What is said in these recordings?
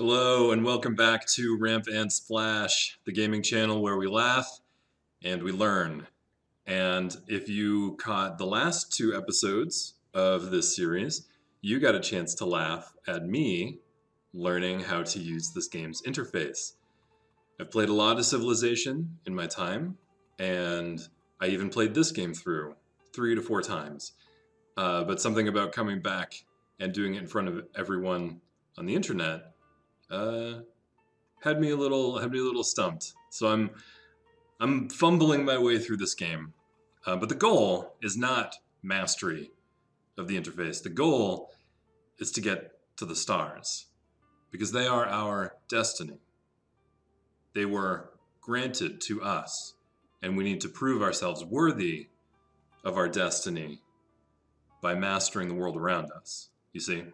Hello and welcome back to Ramp and Splash, the gaming channel where we laugh and we learn. And if you caught the last two episodes of this series, you got a chance to laugh at me learning how to use this game's interface. I've played a lot of Civilization in my time, and I even played this game through 3 to 4 times. But something about coming back and doing it in front of everyone on the internet uh, had me a little stumped. So I'm fumbling my way through this game, but the goal is not mastery of the interface. The goal is to get to the stars, because they are our destiny. They were granted to us, and we need to prove ourselves worthy of our destiny by mastering the world around us. You see?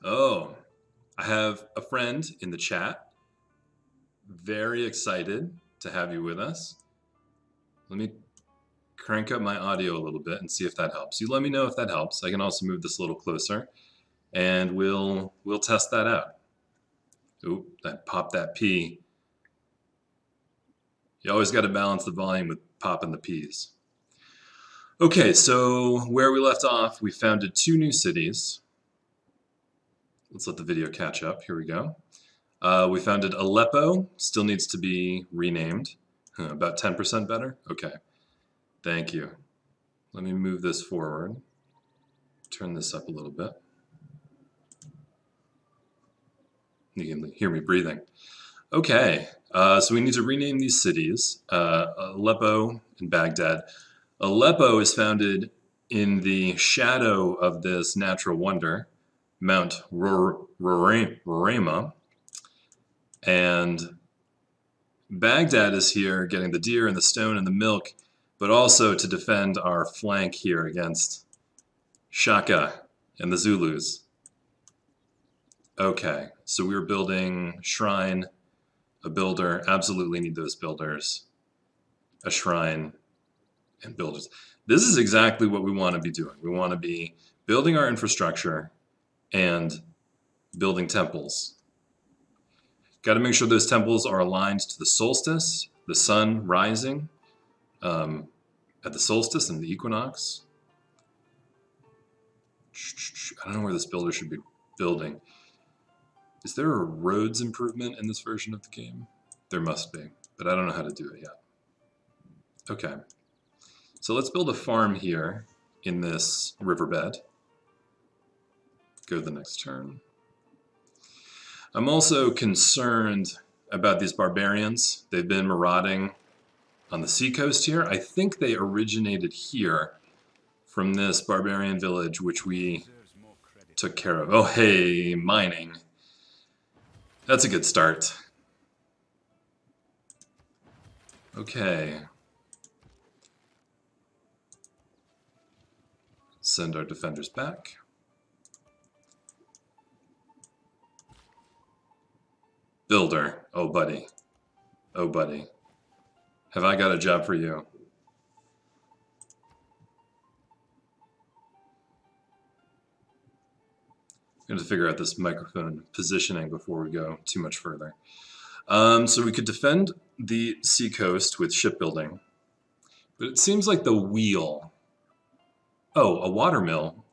Oh, I have a friend in the chat. Very excited to have you with us. Let me crank up my audio a little bit and see if that helps. You let me know if that helps. I can also move this a little closer, and we'll test that out. Oop, that popped that P. You always got to balance the volume with popping the P's. Okay, so where we left off, we founded 2 new cities. Let's let the video catch up. Here we go. We founded Aleppo. Still needs to be renamed. About 10% better? Okay. Thank you. Let me move this forward. Turn this up a little bit. You can hear me breathing. Okay. So we need to rename these cities. Aleppo and Baghdad. Aleppo is founded in the shadow of this natural wonder, Mount Roraima, and Baghdad is here getting the deer and the stone and the milk, but also to defend our flank here against Shaka and the Zulus. Okay, so we're building shrine, a builder, absolutely need those builders, a shrine, and builders. This is exactly what we want to be doing. We want to be building our infrastructure and building temples. Got to make sure those temples are aligned to the solstice, the sun rising at the solstice and the equinox. I don't know where this builder should be building. Is there a roads improvement in this version of the game? There must be, but I don't know how to do it yet. Okay, so let's build a farm here in this riverbed. Go to the next turn. I'm also concerned about these barbarians. They've been marauding on the seacoast here. I think they originated here from this barbarian village, which we took care of. Oh, hey, mining. That's a good start. Okay. Send our defenders back. Builder. Oh, buddy. Oh, buddy. Have I got a job for you? I'm going to figure out this microphone positioning before we go too much further. So we could defend the seacoast with shipbuilding, but it seems like the wheel... Oh, a watermill.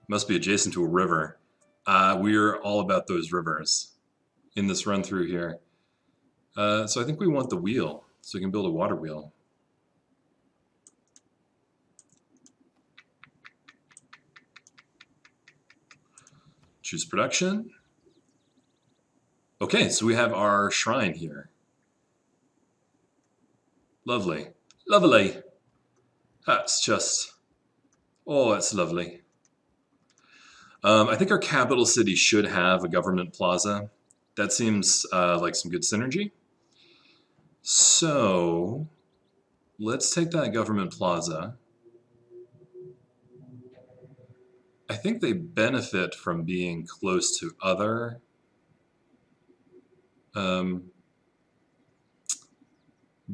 Must be adjacent to a river. We're all about those rivers in this run through here. So I think we want the wheel, so we can build a water wheel. Choose production. Okay, so we have our shrine here. Lovely. Lovely. That's just... Oh, it's lovely. I think our capital city should have a government plaza. That seems like some good synergy. So let's take that government plaza. I think they benefit from being close to other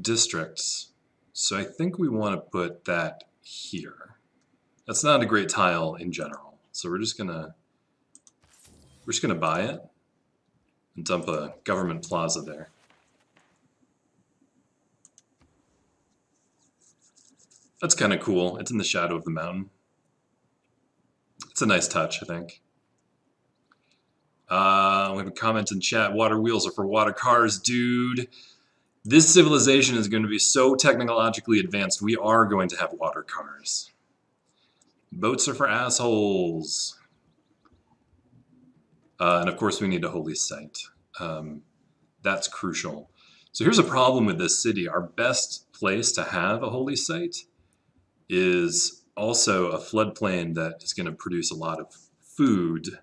districts. So I think we want to put that here. That's not a great tile in general. So we're just gonna buy it and dump a government plaza there. That's kind of cool. It's in the shadow of the mountain. It's a nice touch, I think. We have a comment in chat. Water wheels are for water cars, dude. This civilization is going to be so technologically advanced, we are going to have water cars. Boats are for assholes. And of course we need a holy site. That's crucial. So here's a problem with this city. Our best place to have a holy site is also a floodplain that is going to produce a lot of food.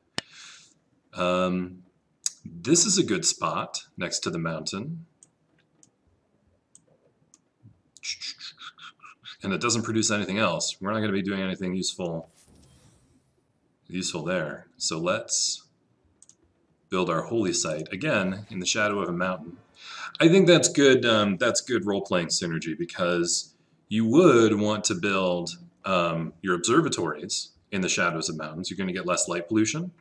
This is a good spot next to the mountain. And it doesn't produce anything else. We're not going to be doing anything useful there. So let's build our holy site again in the shadow of a mountain. I think that's good. That's good role-playing synergy, because you would want to build your observatories in the shadows of mountains. You're going to get less light pollution,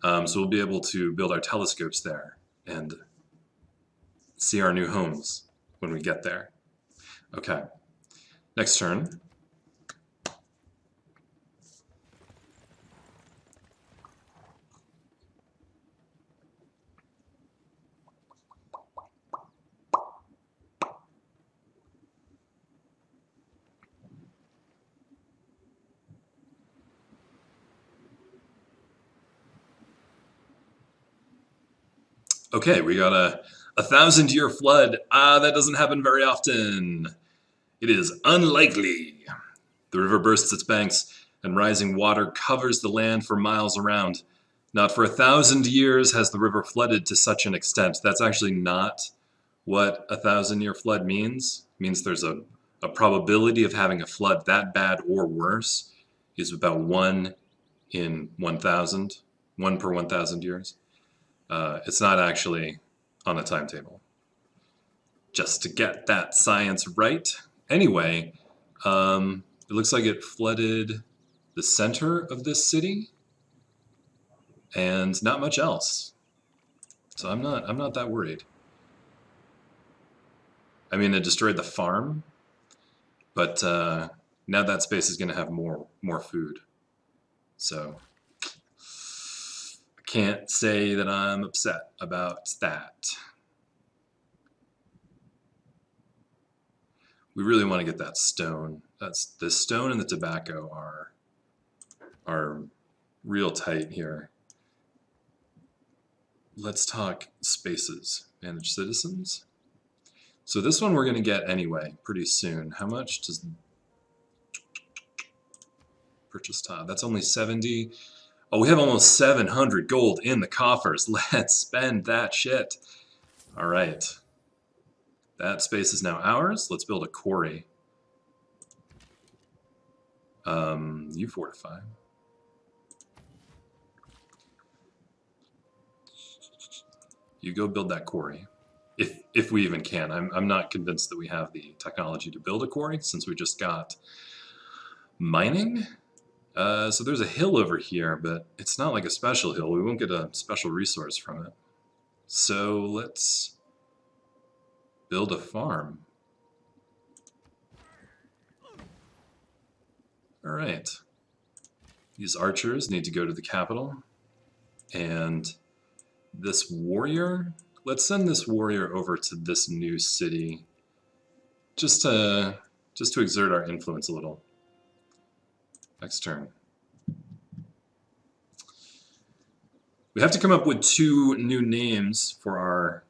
so we'll be able to build our telescopes there and see our new homes when we get there. Okay, next turn. Okay, we got a 1,000-year flood. That doesn't happen very often. It is unlikely. The river bursts its banks, and rising water covers the land for miles around. Not for 1,000 years has the river flooded to such an extent. That's actually not what a 1,000-year flood means. It means there's a probability of having a flood that bad or worse is about 1 in 1,000, 1 per 1,000 years. It's not actually on a timetable. Just to get that science right. Anyway, it looks like it flooded the center of this city and not much else. So I'm not that worried. I mean, it destroyed the farm, but now that space is going to have more food. So I can't say that I'm upset about that. We really want to get that stone. That's the stone and the tobacco are real tight here. Let's talk spaces. Manage citizens. So this one we're going to get anyway pretty soon. How much does purchase tile? That's only 70. Oh, we have almost 700 gold in the coffers. Let's spend that shit. All right. That space is now ours. Let's build a quarry. You fortify. You go build that quarry. If we even can. I'm not convinced that we have the technology to build a quarry since we just got mining. So there's a hill over here, but it's not like a special hill. We won't get a special resource from it. So let's build a farm. All right. These archers need to go to the capital. And this warrior, let's send this warrior over to this new city just to exert our influence a little. Next turn. We have to come up with 2 new names for our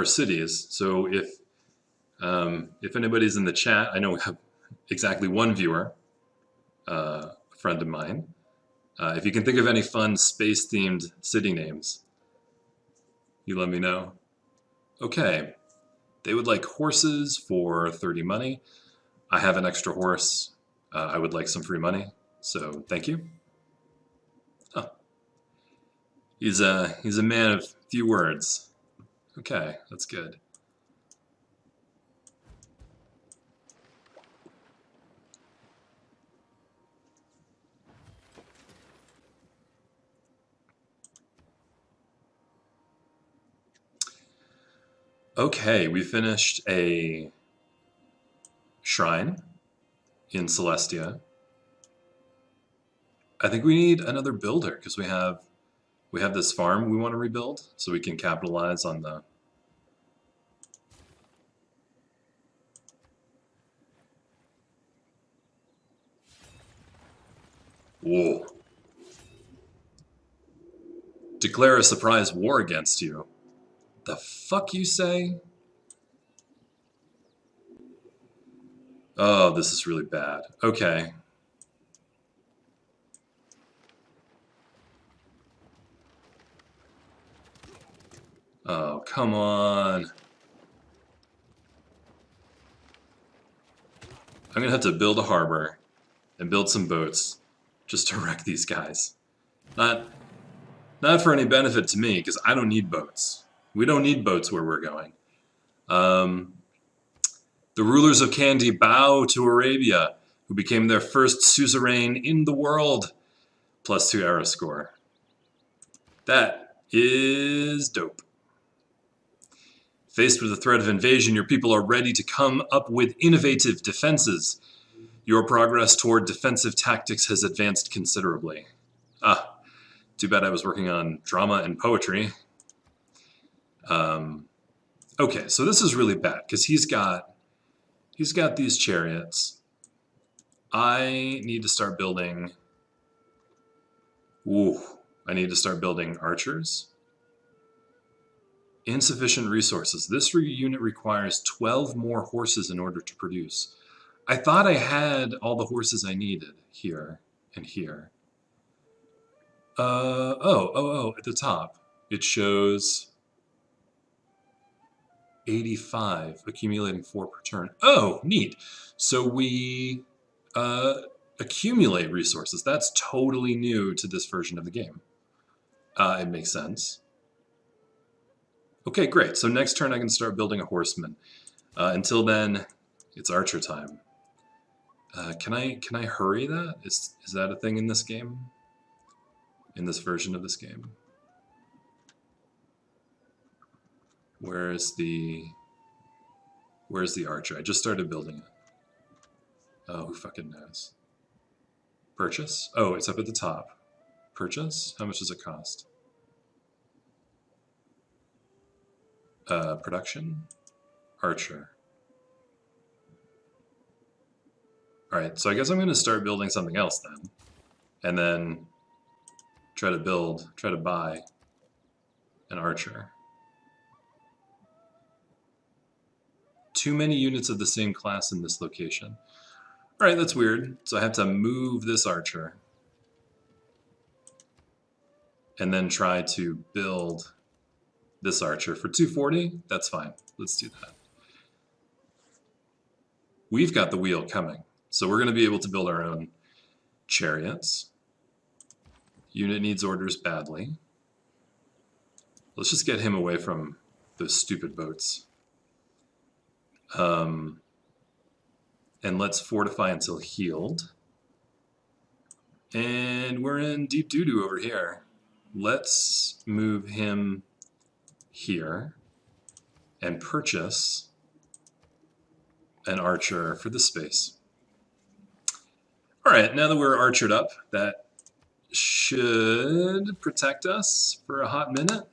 cities. So if anybody's in the chat, I know we have exactly 1 viewer, a friend of mine. If you can think of any fun space-themed city names, you let me know. Okay, they would like horses for 30 money. I have an extra horse. I would like some free money, so thank you. Oh. He's a man of few words. Okay, that's good. Okay, we finished a shrine in Celestia. I think we need another builder because we have this farm we want to rebuild, so we can capitalize on the. Whoa. Declare a surprise war against you. The fuck you say? Oh, this is really bad. Okay. Oh, come on. I'm gonna have to build a harbor and build some boats just to wreck these guys. Not for any benefit to me, because I don't need boats. We don't need boats where we're going. The rulers of Kandy bow to Arabia, who became their first suzerain in the world. +2 era score. That is dope. Faced with the threat of invasion, your people are ready to come up with innovative defenses. Your progress toward defensive tactics has advanced considerably. Ah, too bad I was working on drama and poetry. Okay, so this is really bad because he's got these chariots. I need to start building. I need to start building archers. Insufficient resources. This unit requires 12 more horses in order to produce. I thought I had all the horses I needed here and here. Oh, at the top it shows 85, accumulating 4 per turn. Oh, neat. So we accumulate resources. That's totally new to this version of the game. It makes sense. Okay, great. So next turn I can start building a horseman. Until then, it's archer time. Can I hurry that? Is that a thing in this game? In this version of this game? Where's the archer? I just started building it. Oh, who fucking knows? Purchase? Oh, it's up at the top. Purchase? How much does it cost? Production? Archer. Alright, so I guess I'm going to start building something else then. And then try to buy an archer. Too many units of the same class in this location. Alright, that's weird. So I have to move this archer. And then try to build this archer for 240. That's fine. Let's do that. We've got the wheel coming. So we're going to be able to build our own chariots. Unit needs orders badly. Let's just get him away from those stupid boats. And let's fortify until healed. And we're in deep doo-doo over here. Let's move him here and purchase an archer for this space. Alright, now that we're archered up, that should protect us for a hot minute.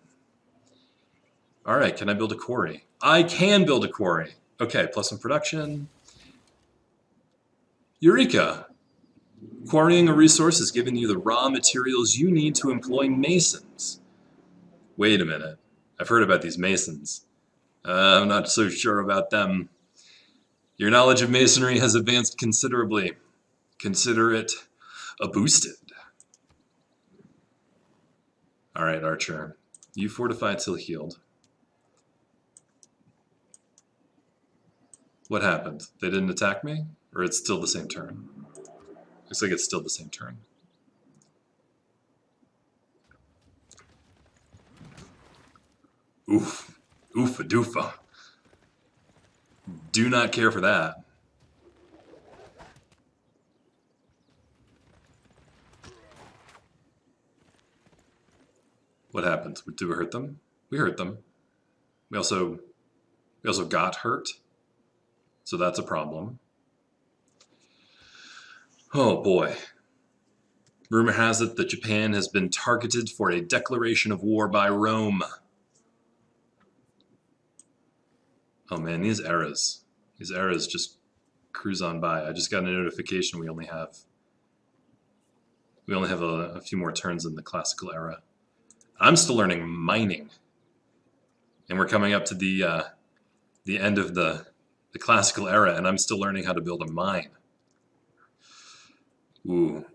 Alright, can I build a quarry? I can build a quarry. Okay, +1 production. Eureka! Quarrying a resource has given you the raw materials you need to employ masons. Wait a minute. I've heard about these masons. I'm not so sure about them. Your knowledge of masonry has advanced considerably. Consider it a boosted. Alright, archer. You fortify till healed. What happened? They didn't attack me? Or it's still the same turn? Looks like it's still the same turn. Oof. Oofa doofa. Do not care for that. What happened? Did we hurt them? We hurt them. We also We also got hurt, so that's a problem. Oh boy. Rumor has it that Japan has been targeted for a declaration of war by Rome. Oh man, these eras just cruise on by. I just got a notification we only have a few more turns in the classical era. I'm still learning mining, and we're coming up to the end of the classical era, and I'm still learning how to build a mine. Ooh,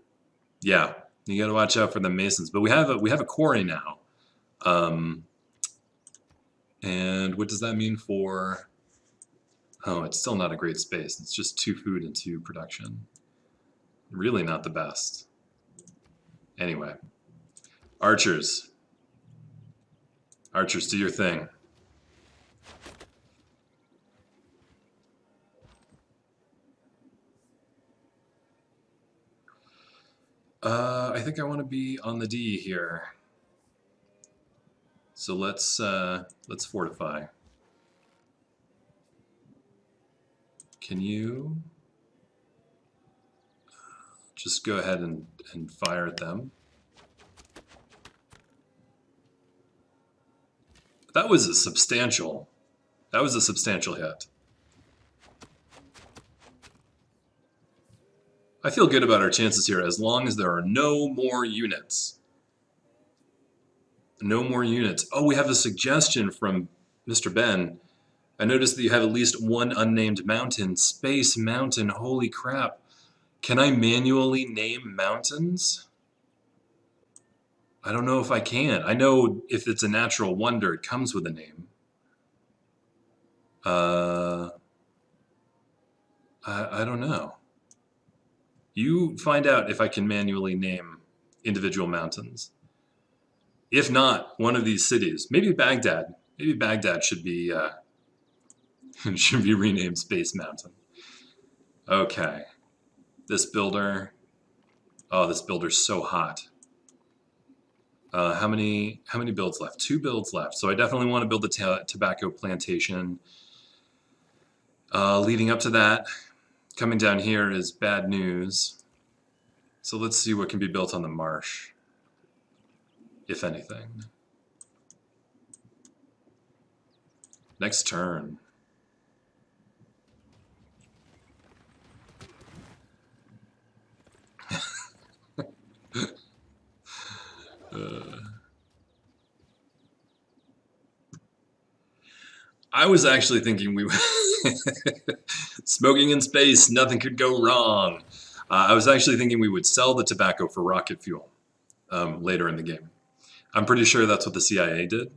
yeah, you got to watch out for the masons. But we have a quarry now, and what does that mean for? Oh, it's still not a great space. It's just 2 food and 2 production. Really not the best. Anyway, archers. Archers, do your thing. I think I want to be on the D here. So let's fortify. Can you just go ahead and fire at them? That was a substantial hit. I feel good about our chances here as long as there are no more units. No more units. Oh, we have a suggestion from Mr. Ben. I noticed that you have at least 1 unnamed mountain. Space Mountain, holy crap. Can I manually name mountains? I don't know if I can. I know if it's a natural wonder, it comes with a name. I don't know. You find out if I can manually name individual mountains. If not, one of these cities, maybe Baghdad. Maybe Baghdad should be renamed Space Mountain. Okay. This builder. Oh, this builder's so hot. How many builds left? 2 builds left. So I definitely want to build the tobacco plantation. Leading up to that, coming down here is bad news. So let's see what can be built on the marsh, if anything. Next turn. I was actually thinking we smoking in space, nothing could go wrong. I was actually thinking we would sell the tobacco for rocket fuel later in the game. I'm pretty sure that's what the CIA did.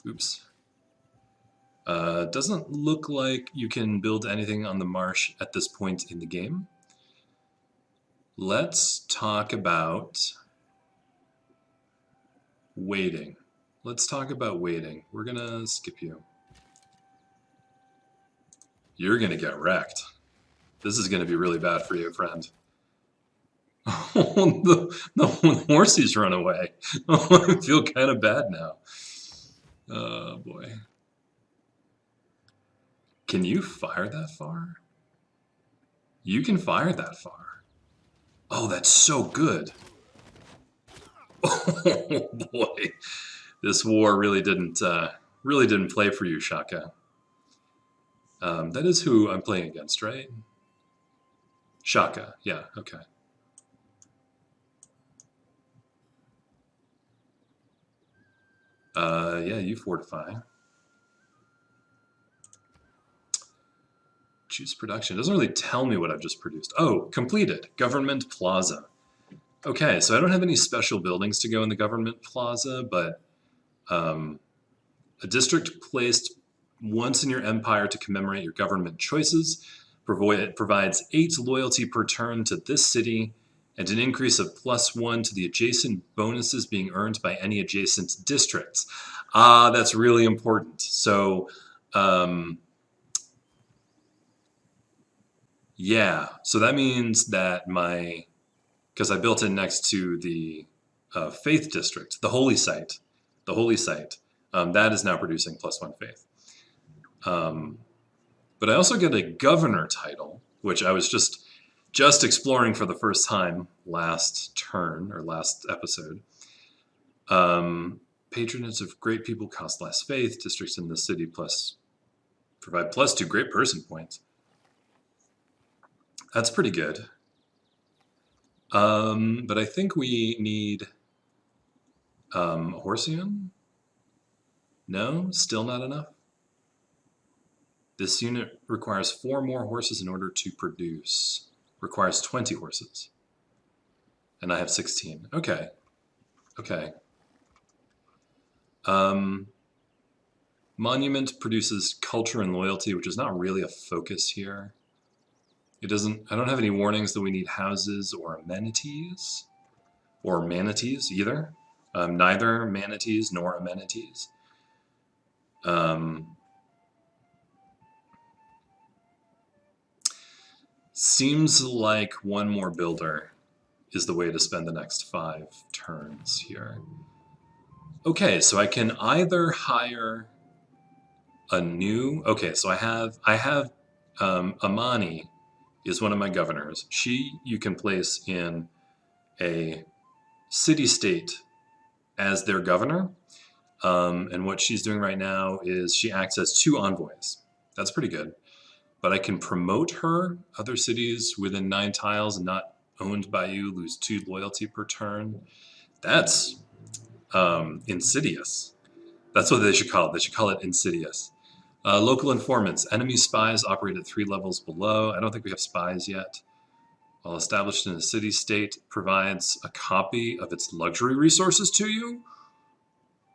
Oops. Doesn't look like you can build anything on the marsh at this point in the game. Let's talk about waiting. Let's talk about waiting. We're gonna skip you. You're gonna get wrecked. This is gonna be really bad for you, friend. Oh, the horses run away. Oh, I feel kind of bad now. Oh boy. Can you fire that far? You can fire that far. Oh, that's so good. Oh boy, this war really didn't play for you, Shaka. That is who I'm playing against, right? Shaka. Yeah. Okay. Yeah, you fortify. Choose production. It doesn't really tell me what I've just produced. Oh, completed. Government Plaza. Okay, so I don't have any special buildings to go in the Government Plaza, but a district placed once in your empire to commemorate your government choices provides 8 loyalty per turn to this city and an increase of +1 to the adjacent bonuses being earned by any adjacent districts. That's really important. So, yeah, so that means that because I built it next to the faith district, the holy site. The holy site. That is now producing +1 faith. But I also get a governor title, which I was just exploring for the first time last turn, or last episode. Patronage of great people cost less faith. Districts in the city provide +2 great person points. That's pretty good. But I think we need a Horsean? No? Still not enough? This unit requires 4 more horses in order to produce. Requires 20 horses. And I have 16. Okay. Okay. Monument produces culture and loyalty, which is not really a focus here. It doesn't. I don't have any warnings that we need houses or amenities, or manatees either. Neither manatees nor amenities. Seems like one more builder is the way to spend the next 5 turns here. Okay, so I can either hire a new. Okay, so I have Amani is one of my governors. You can place in a city-state as their governor. And what she's doing right now is she acts as 2 envoys. That's pretty good. But I can promote her. Other cities within 9 tiles and not owned by you lose 2 loyalty per turn. That's insidious. That's what they should call it. They should call it insidious. Local informants. Enemy spies operate at 3 levels below. I don't think we have spies yet. While established in a city-state, provides a copy of its luxury resources to you.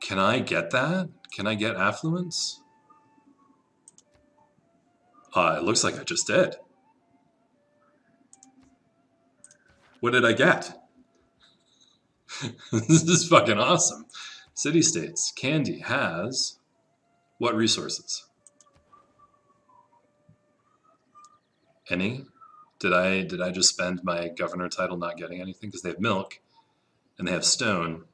Can I get that? Can I get affluence? It looks like I just did. What did I get? This is fucking awesome. City-states. Candy has what resources? Any? Did I just spend my governor title not getting anything? Because they have milk, and they have stone,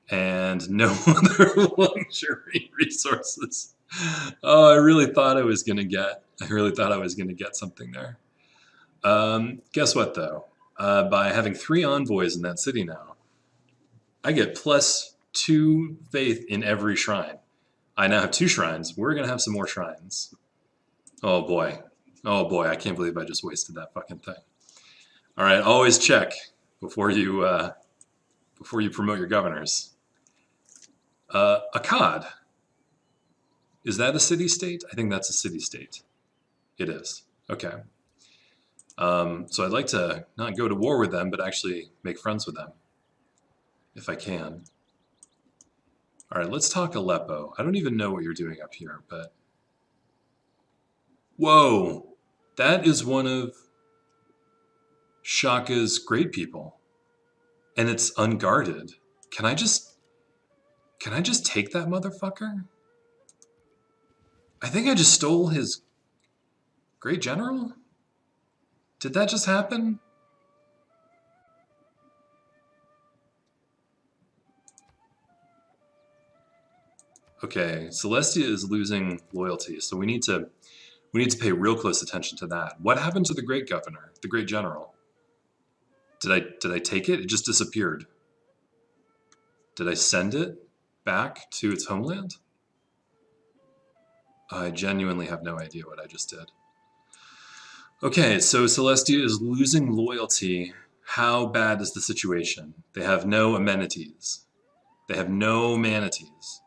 and no other luxury resources. Oh, I really thought I was gonna get something there. Guess what though? By having 3 envoys in that city now, I get +2 faith in every shrine. I now have 2 shrines. We're gonna have some more shrines. Oh boy. Oh boy, I can't believe I just wasted that fucking thing. All right, always check before you promote your governors. Akkad. Is that a city-state? I think that's a city-state. It is. Okay. So I'd like to not go to war with them, but actually make friends with them, if I can. All right, let's talk Aleppo. I don't even know what you're doing up here, but... Whoa! That is one of Shaka's great people. And it's unguarded. Can I just take that motherfucker? I think I just stole his great general? Did that just happen? Okay, Celestia is losing loyalty, so we need to pay real close attention to that. What happened to the great governor, the great general? Did I take it? It just disappeared. Did I send it back to its homeland? I genuinely have no idea what I just did. Okay, so Celestia is losing loyalty. How bad is the situation? They have no amenities. They have no manatees.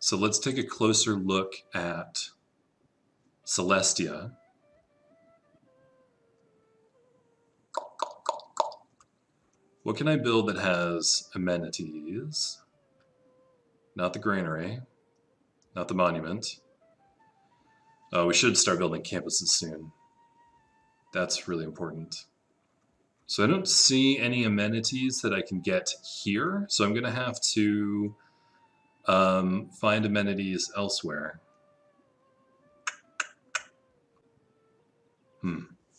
So let's take a closer look at Celestia. What can I build that has amenities? Not the granary, not the monument. We should start building campuses soon. That's really important. So I don't see any amenities that I can get here, so I'm gonna have to find amenities elsewhere.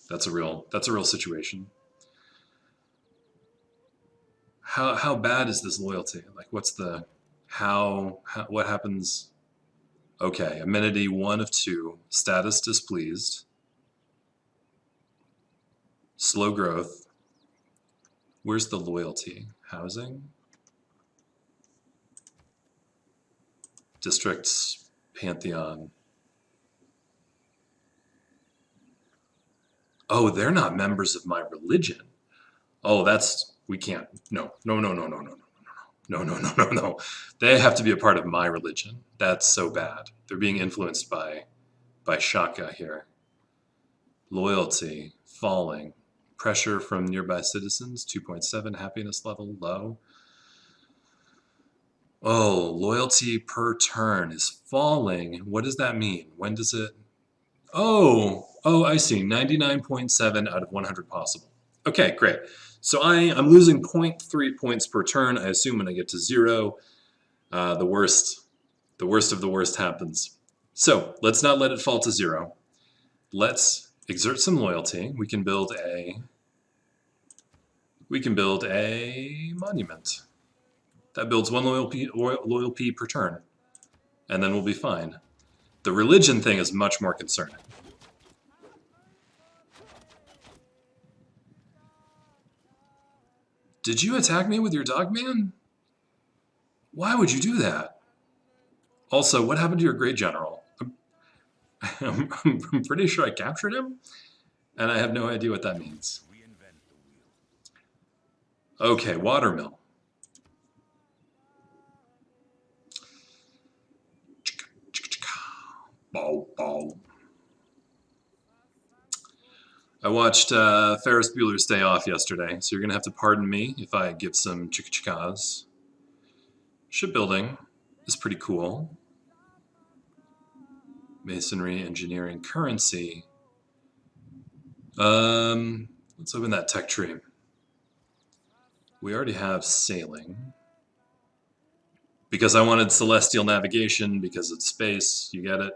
That's a real situation. how bad is this loyalty? Like, what's the what happens? Okay, amenity 1 of 2, status displeased, slow growth. Where's the loyalty? Housing, districts, pantheon. Oh, they're not members of my religion. Oh, we can't. No, no, no, no, no, no, no. No, no, no, no, no. They have to be a part of my religion. That's so bad. They're being influenced by Shaka here. Loyalty, falling. Pressure from nearby citizens, 2.7. Happiness level, low. Oh, loyalty per turn is falling. What does that mean? When does it... Oh, I see. 99.7 out of 100 possible. Okay, great. So I'm losing 0.3 points per turn. I assume when I get to 0, the worst of the worst happens. So let's not let it fall to 0. Let's exert some loyalty. We can build a monument. That builds 1 loyalty per turn, and then we'll be fine. The religion thing is much more concerning. Did you attack me with your dog man? Why would you do that? Also, what happened to your great general? I'm pretty sure I captured him, and I have no idea what that means. Okay, watermill. Bow, bow. I watched Ferris Bueller's Day Off yesterday, so you're going to have to pardon me if I give some chicka-chickas. Shipbuilding is pretty cool. Masonry, engineering, currency. Let's open that tech tree. We already have sailing. Because I wanted celestial navigation, because it's space, you get it.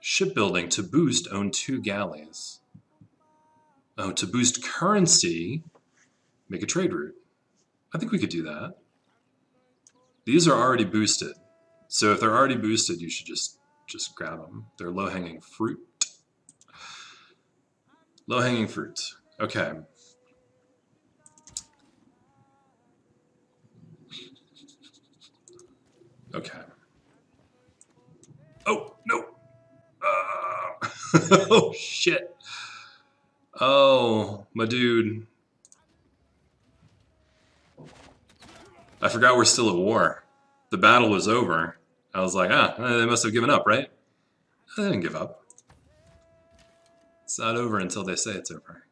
Shipbuilding, to boost, own 2 galleys. Oh, to boost currency, make a trade route. I think we could do that. These are already boosted. So if they're already boosted, you should just grab them. They're low-hanging fruit. Low-hanging fruit. Okay. Okay. Oh, no. Oh, shit. Oh, my dude. I forgot we're still at war. The battle was over. I was like, they must have given up, right? They didn't give up. It's not over until they say it's over.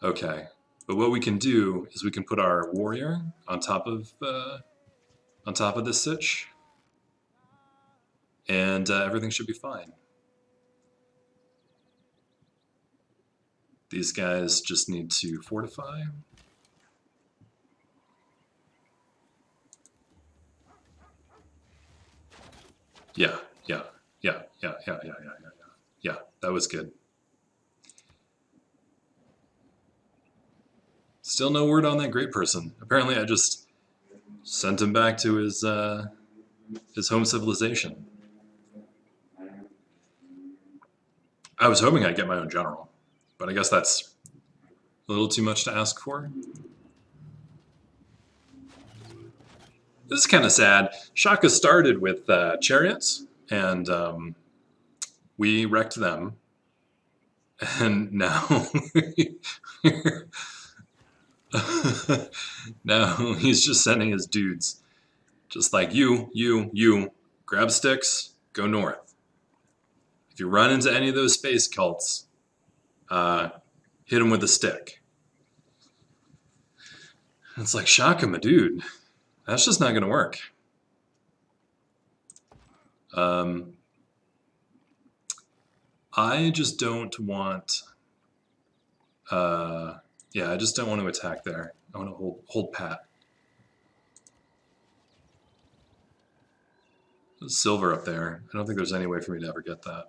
Okay. But what we can do is we can put our warrior on top of this sitch, and everything should be fine. These guys just need to fortify. Yeah, that was good. Still no word on that great person. Apparently I just sent him back to his home civilization. I was hoping I'd get my own general, but I guess that's a little too much to ask for. This is kind of sad. Shaka started with chariots, and we wrecked them. And now, now he's just sending his dudes. Just like you, grab sticks, go north. If you run into any of those space cults, hit them with a stick. It's like, Shaka, my dude. That's just not going to work. I just don't want... yeah, I just don't want to attack there. I want to hold pat. There's silver up there. I don't think there's any way for me to ever get that,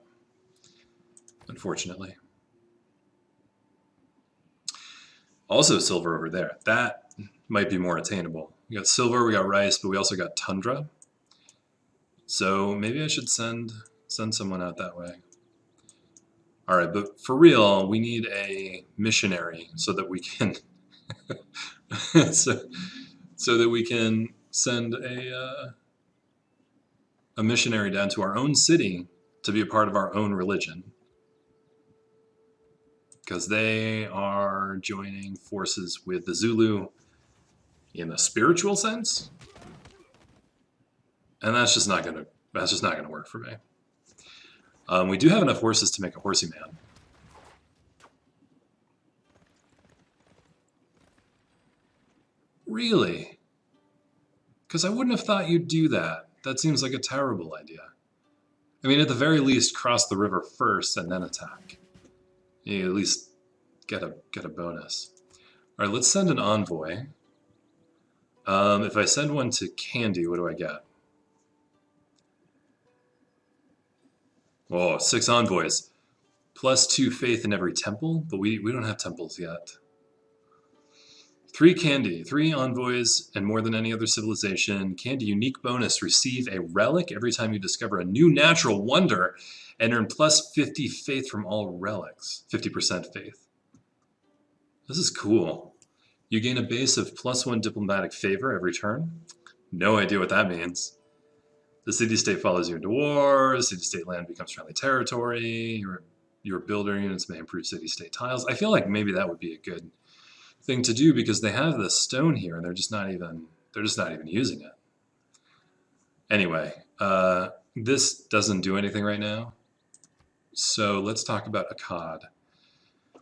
unfortunately. Also silver over there. That might be more attainable. We got silver, we got rice, but we also got tundra. So maybe I should send someone out that way. All right, but for real, we need a missionary so that we can so that we can send a missionary down to our own city to be a part of our own religion, because they are joining forces with the Zulu in a spiritual sense, and that's just not gonna work for me. We do have enough horses to make a horsey man. Really? Because I wouldn't have thought you'd do that. That seems like a terrible idea. I mean, at the very least, cross the river first and then attack. You at least get a bonus. All right, let's send an envoy. If I send one to Candy, what do I get? Oh, 6 envoys. +2 faith in every temple, but we don't have temples yet. 3 Candy, 3 envoys, and more than any other civilization. Candy unique bonus, receive a relic every time you discover a new natural wonder and earn +50 faith from all relics. 50% faith. This is cool. You gain a base of +1 diplomatic favor every turn. No idea what that means. The city-state follows you into war. City-state land becomes friendly territory. Your builder units may improve city-state tiles. I feel like maybe that would be a good thing to do because they have the stone here and they're just not even using it. Anyway, this doesn't do anything right now. So let's talk about Akkad.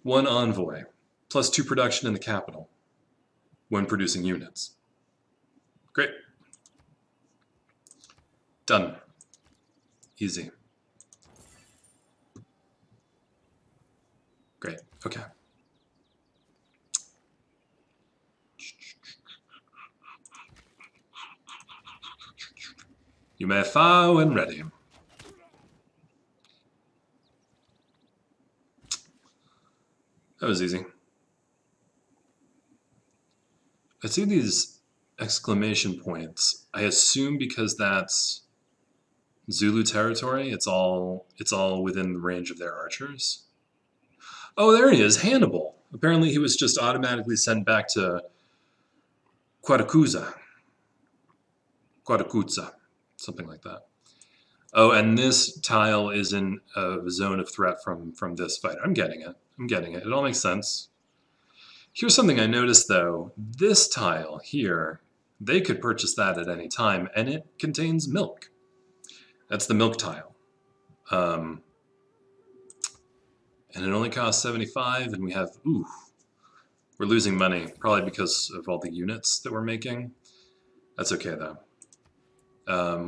1 envoy, +2 production in the capital when producing units. Great. Done. Easy. Great. Okay. You may fire when ready. That was easy. I see these exclamation points. I assume because that's Zulu territory, it's all within the range of their archers. Oh, there he is, Hannibal. Apparently he was just automatically sent back to Quaracuza, something like that. Oh, and this tile is in a zone of threat from this fight. I'm getting it. It all makes sense. Here's something I noticed, though. This tile here, they could purchase that at any time, and it contains milk. That's the milk tile. And it only costs 75, and we have, ooh, we're losing money, probably because of all the units that we're making. That's okay, though.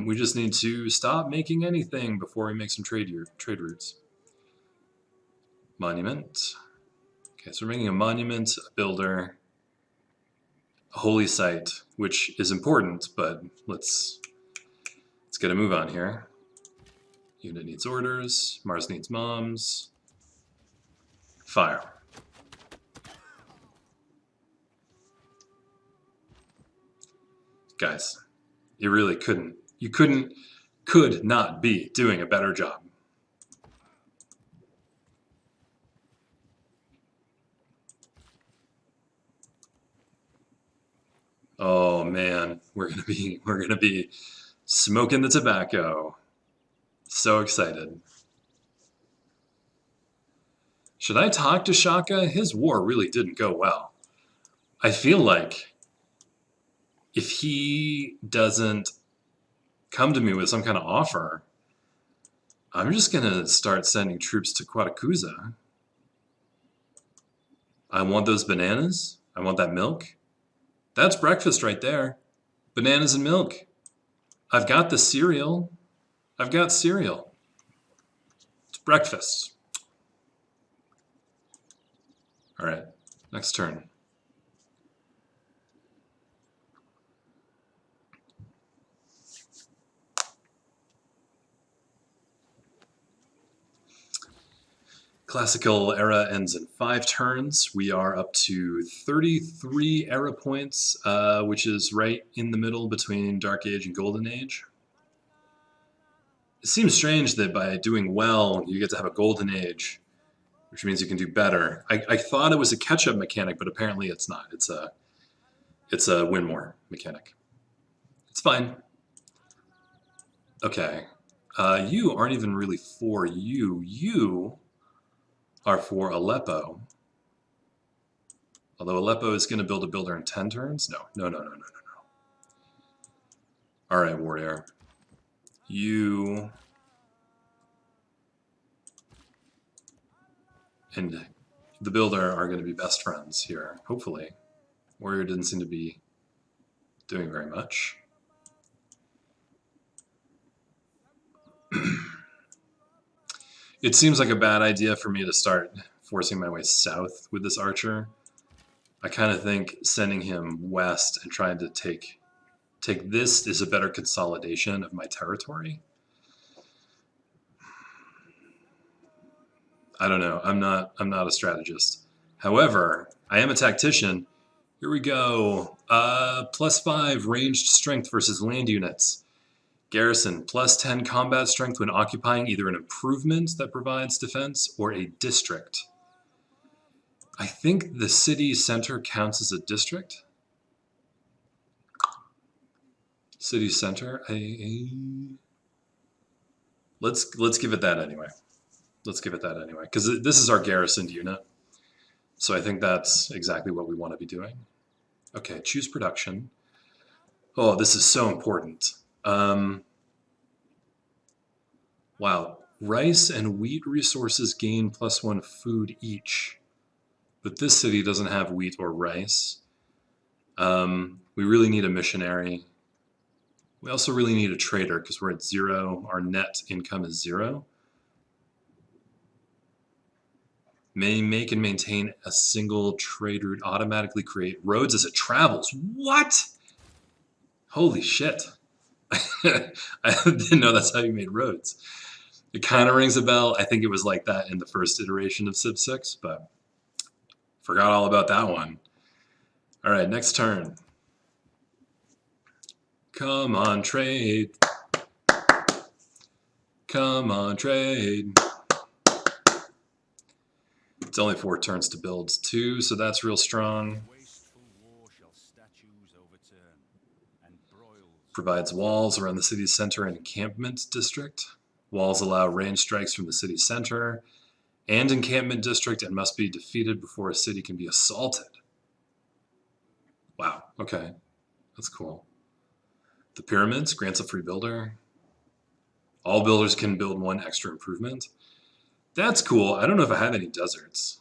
We just need to stop making anything before we make some trade routes. Monument. Okay, so we're making a monument, a builder, a holy site, which is important, but let's get a move on here. Unit needs orders. Mars needs moms. Fire. Guys, you really could not be doing a better job. Oh man, we're gonna be smoking the tobacco. So excited. Should I talk to Shaka? His war really didn't go well. I feel like if he doesn't come to me with some kind of offer, I'm just gonna start sending troops to Quaracuza. I want those bananas. I want that milk. That's breakfast right there. Bananas and milk. I've got the cereal. I've got cereal. It's breakfast. All right, next turn. classical era ends in 5 turns. We are up to 33 era points, which is right in the middle between Dark Age and Golden Age. It seems strange that by doing well, you get to have a Golden Age, which means you can do better. I thought it was a catch-up mechanic, but apparently it's not. It's a win more mechanic. It's fine. Okay. You aren't even really for you. You are for Aleppo. Although Aleppo is going to build a builder in 10 turns? No. No, no, no, no, no, no. All right, warrior. You and the builder are going to be best friends here, hopefully. Warrior didn't seem to be doing very much. It seems like a bad idea for me to start forcing my way south with this archer. I kind of think sending him west and trying to take this is a better consolidation of my territory. I don't know. I'm not a strategist. However, I am a tactician. Here we go. +5 ranged strength versus land units. Garrison, +10 combat strength when occupying either an improvement that provides defense or a district. I think the city center counts as a district. City center. Let's give it that anyway. Let's give it that anyway, because this is our garrisoned unit. So I think that's exactly what we want to be doing. Okay, choose production. Oh, this is so important. Wow, rice and wheat resources gain +1 food each. But this city doesn't have wheat or rice. We really need a missionary. We also really need a trader because we're at 0. Our net income is 0. May make and maintain a single trade route, automatically create roads as it travels. What? Holy shit. I didn't know that's how you made roads. It kind of rings a bell. I think it was like that in the first iteration of Civ 6, but forgot all about that one. All right, next turn. Come on, trade. Come on, trade. It's only 4 turns to build 2, so that's real strong. Provides walls around the city's center and encampment district. Walls allow range strikes from the city center and encampment district and must be defeated before a city can be assaulted. Wow, okay. That's cool. The pyramids grants a free builder. All builders can build 1 extra improvement. That's cool. I don't know if I have any deserts.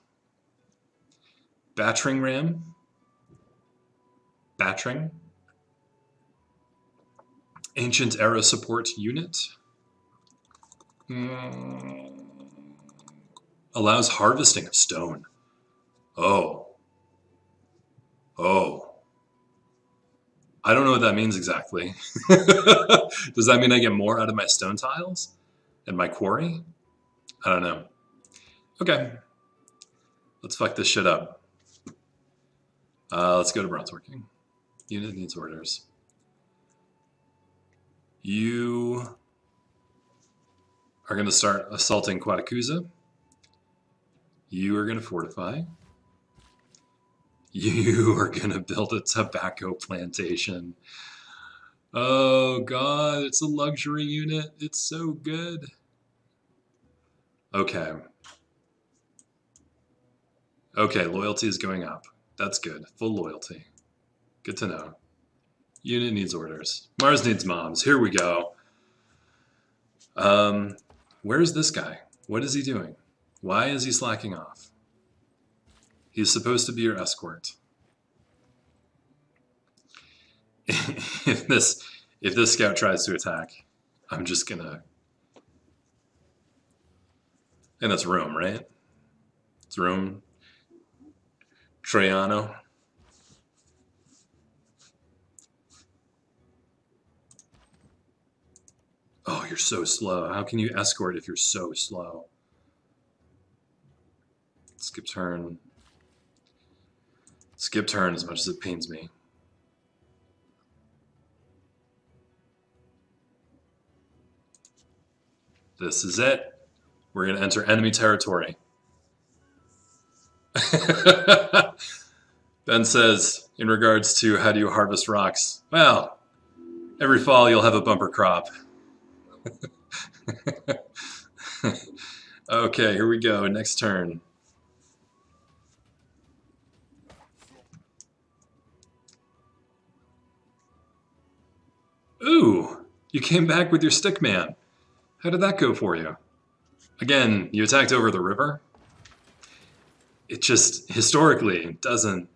Battering ram. Battering. Ancient era support unit. Allows harvesting of stone. Oh. Oh. I don't know what that means exactly. Does that mean I get more out of my stone tiles and my quarry? I don't know. Okay. Let's fuck this shit up. Let's go to bronze working. Unit needs orders. You are going to start assaulting Quatacuza. You are going to fortify. You are going to build a tobacco plantation. Oh god, it's a luxury unit. It's so good. Okay. Okay, loyalty is going up. That's good. Full loyalty. Good to know. Unit needs orders. Mars needs moms. Here we go. Where's this guy? What is he doing? Why is he slacking off? He's supposed to be your escort. If this scout tries to attack, I'm just gonna... And that's Rome, right? It's Rome. Traiano. Oh, you're so slow. How can you escort if you're so slow? Skip turn. Skip turn as much as it pains me. This is it. We're going to enter enemy territory. Ben says, in regards to how do you harvest rocks, well, every fall you'll have a bumper crop. Okay, here we go. Next turn. Ooh, you came back with your stick man. How did that go for you? Again, you attacked over the river. It just, historically, doesn't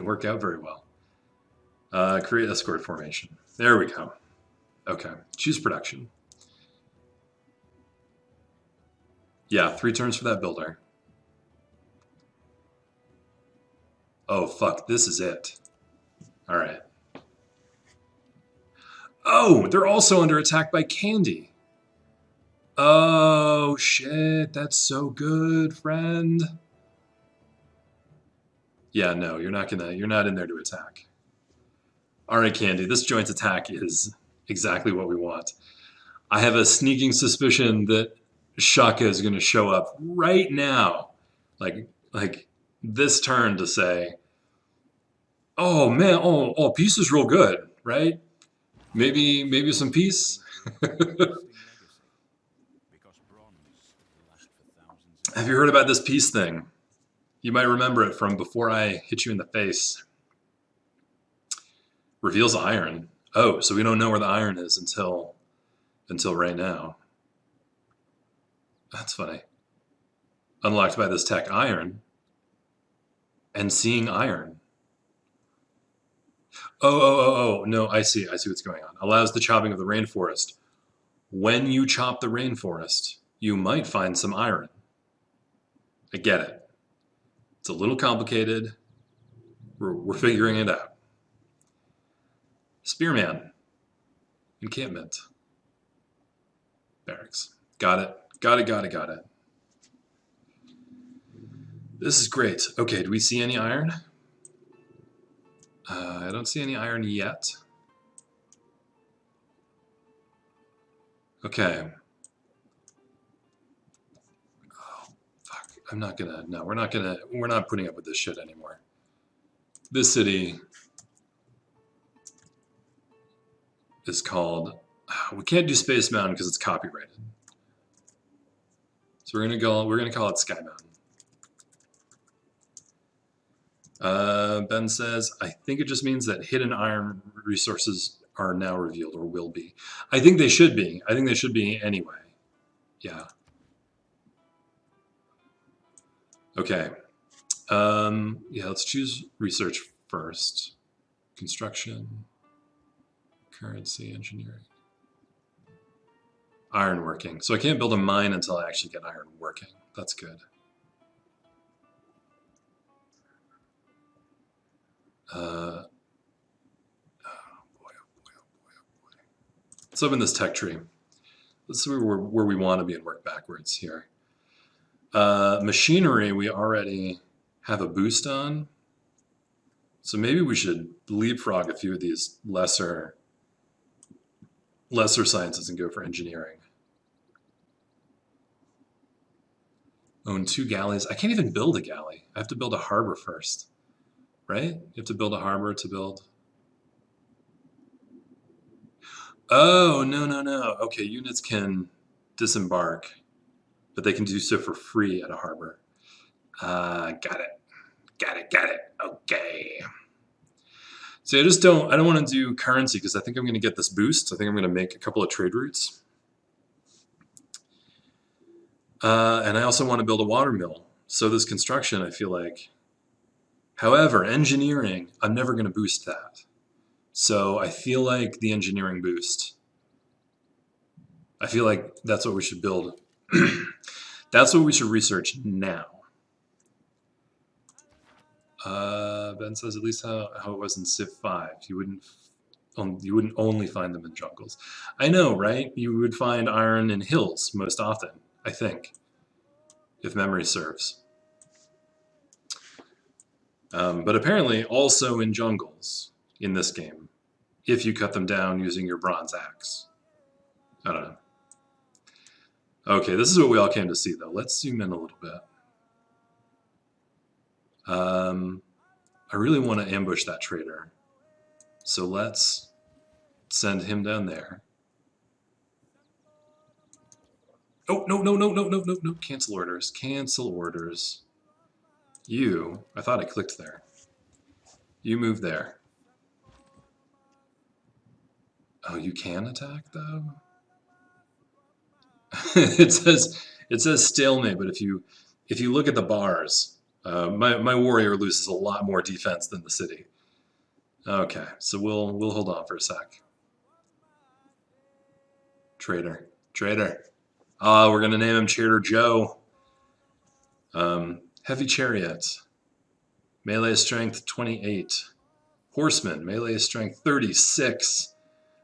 work out very well. Create escort formation. There we go. Okay, choose production. Yeah, 3 turns for that builder. Oh, fuck, this is it. All right. Oh, they're also under attack by Candy. Oh, shit, that's so good, friend. Yeah, no, you're not in there to attack. All right, Candy, this joint attack is exactly what we want. I have a sneaking suspicion that Shaka is going to show up right now, like this turn to say, "Oh man, oh, peace is real good, right? Maybe some peace." Have you heard about this peace thing? You might remember it from before I hit you in the face. Reveals iron. Oh, so we don't know where the iron is until right now. That's funny. Unlocked by this tech, iron. And seeing iron. Oh, no, I see what's going on. Allows the chopping of the rainforest. When you chop the rainforest, you might find some iron. I get it. It's a little complicated. We're figuring it out. Spearman. Encampment. Barracks. Got it. Got it. This is great. Okay, do we see any iron? I don't see any iron yet. Okay. Oh, fuck. I'm not gonna, no, we're not putting up with this shit anymore. This city is called, we can't do Space Mountain because it's copyrighted. So we're gonna call it Sky Mountain. Ben says, I think it just means that hidden iron resources are now revealed, or will be. I think they should be. I think they should be anyway. Yeah. Okay. Yeah, let's choose research first. Construction, currency, engineering. Iron working. So I can't build a mine until I actually get iron working. That's good. Oh boy. Let's open this tech tree. Let's see where we want to be and work backwards here. Machinery, we already have a boost on. So maybe we should leapfrog a few of these lesser sciences and go for engineering. Own 2 galleys. I can't even build a galley. I have to build a harbor first. Right? You have to build a harbor to build. Oh, no. Okay, units can disembark, but they can do so for free at a harbor. Got it. Okay. So I don't want to do currency because I think I'm going to get this boost. I think I'm going to make a couple of trade routes. And I also want to build a water mill. So this construction, I feel like. However, engineering, I'm never going to boost that. So I feel like the engineering boost. I feel like that's what we should build. That's what we should research now. Ben says at least how it was in Civ 5. You wouldn't only find them in jungles. I know, right? You would find iron in hills most often, I think. if memory serves. But apparently also in jungles in this game, if you cut them down using your bronze axe. I don't know. Okay, this is what we all came to see, though. Let's zoom in a little bit. I really want to ambush that trader. So let's send him down there. Oh, no, no, no, no, no, no, no. Cancel orders. Cancel orders. You, I thought I clicked there. You move there. Oh, you can attack, though? it says stalemate, but if you look at the bars, my warrior loses a lot more defense than the city. Okay, so we'll hold on for a sec. Trader. We're gonna name him Trader Joe. Heavy chariot. Melee strength 28. Horseman. Melee strength 36.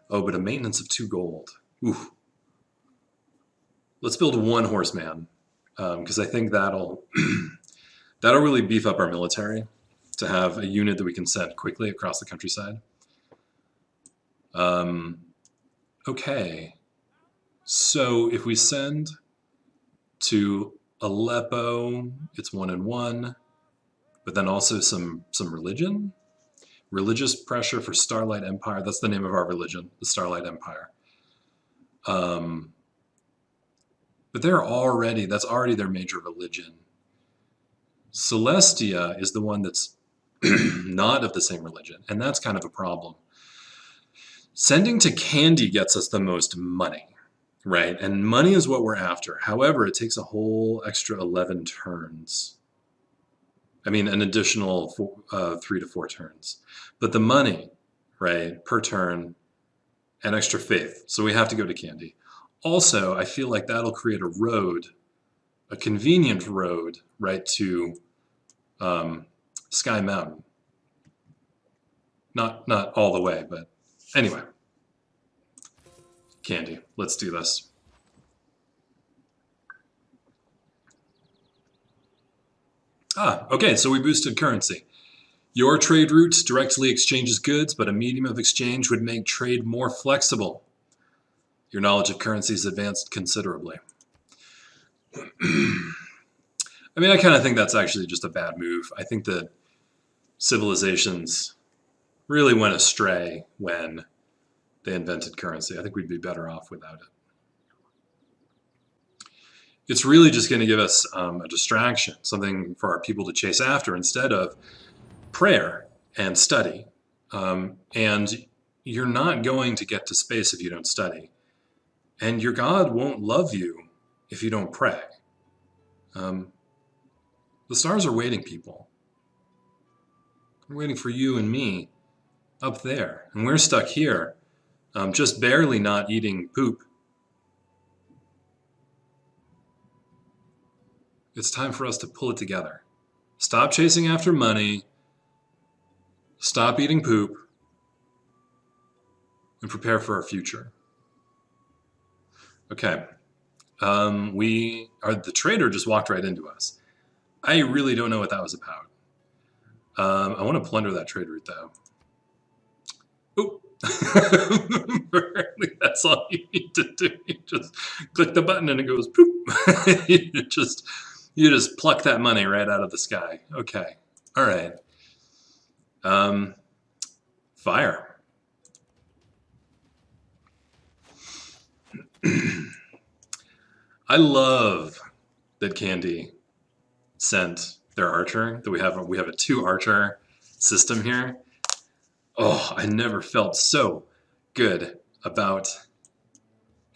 Oh, but a maintenance of 2 gold. Ooh. Let's build 1 horseman, because I think that'll really beef up our military to have a unit that we can send quickly across the countryside. Okay, so if we send to Aleppo, it's 1 and 1, but then also some religious pressure for Starlight Empire. That's the name of our religion, the Starlight Empire. But that's already their major religion. Celestia is the one that's not of the same religion, and that's kind of a problem. Sending to Candy gets us the most money, right? And money is what we're after. However, it takes a whole extra 11 turns. I mean, an additional 3 to 4 turns. But the money, right, per turn, and extra faith. So we have to go to Candy. Also, I feel like that'll create a road, a convenient road, right, to Sky Mountain. Not all the way, but anyway. Candy, let's do this. Okay, so we boosted currency. Your trade route directly exchanges goods, but a medium of exchange would make trade more flexible. Your knowledge of currencies advanced considerably. I mean, I kind of think that's actually just a bad move. I think that civilizations really went astray when they invented currency. I think we'd be better off without it. It's really just going to give us a distraction, something for our people to chase after instead of prayer and study. And you're not going to get to space if you don't study. And your God won't love you if you don't pray. The stars are waiting, people. They're waiting for you and me up there. And we're stuck here, just barely not eating poop. It's time for us to pull it together. Stop chasing after money. Stop eating poop. And prepare for our future. Okay. The trader just walked right into us. I really don't know what that was about. I want to plunder that trade route, though. Oop. That's all you need to do. You just click the button and it goes poop. you just pluck that money right out of the sky. Okay. All right. Fire. I love that Candy sent their archer, that we have a 2 archer system here. Oh, I never felt so good about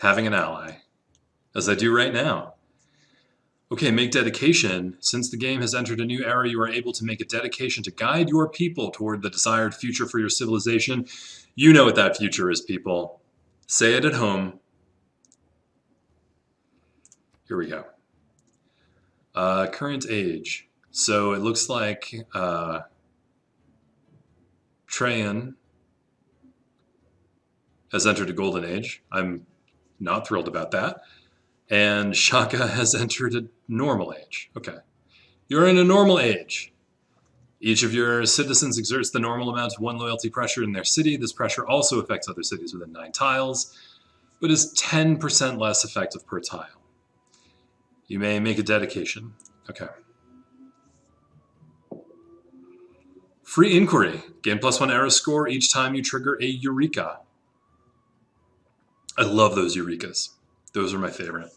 having an ally as I do right now. Okay, make dedication. Since the game has entered a new era, you are able to make a dedication to guide your people toward the desired future for your civilization. You know what that future is, people. Say it at home. Here we go. Current age. So it looks like Trajan has entered a golden age. I'm not thrilled about that. And Shaka has entered a normal age. Okay. You're in a normal age. Each of your citizens exerts the normal amount of 1 loyalty pressure in their city. This pressure also affects other cities within 9 tiles, but is 10% less effective per tile. You may make a dedication. Okay. Free inquiry. Gain +1 arrow score each time you trigger a eureka. I love those eurekas. Those are my favorite.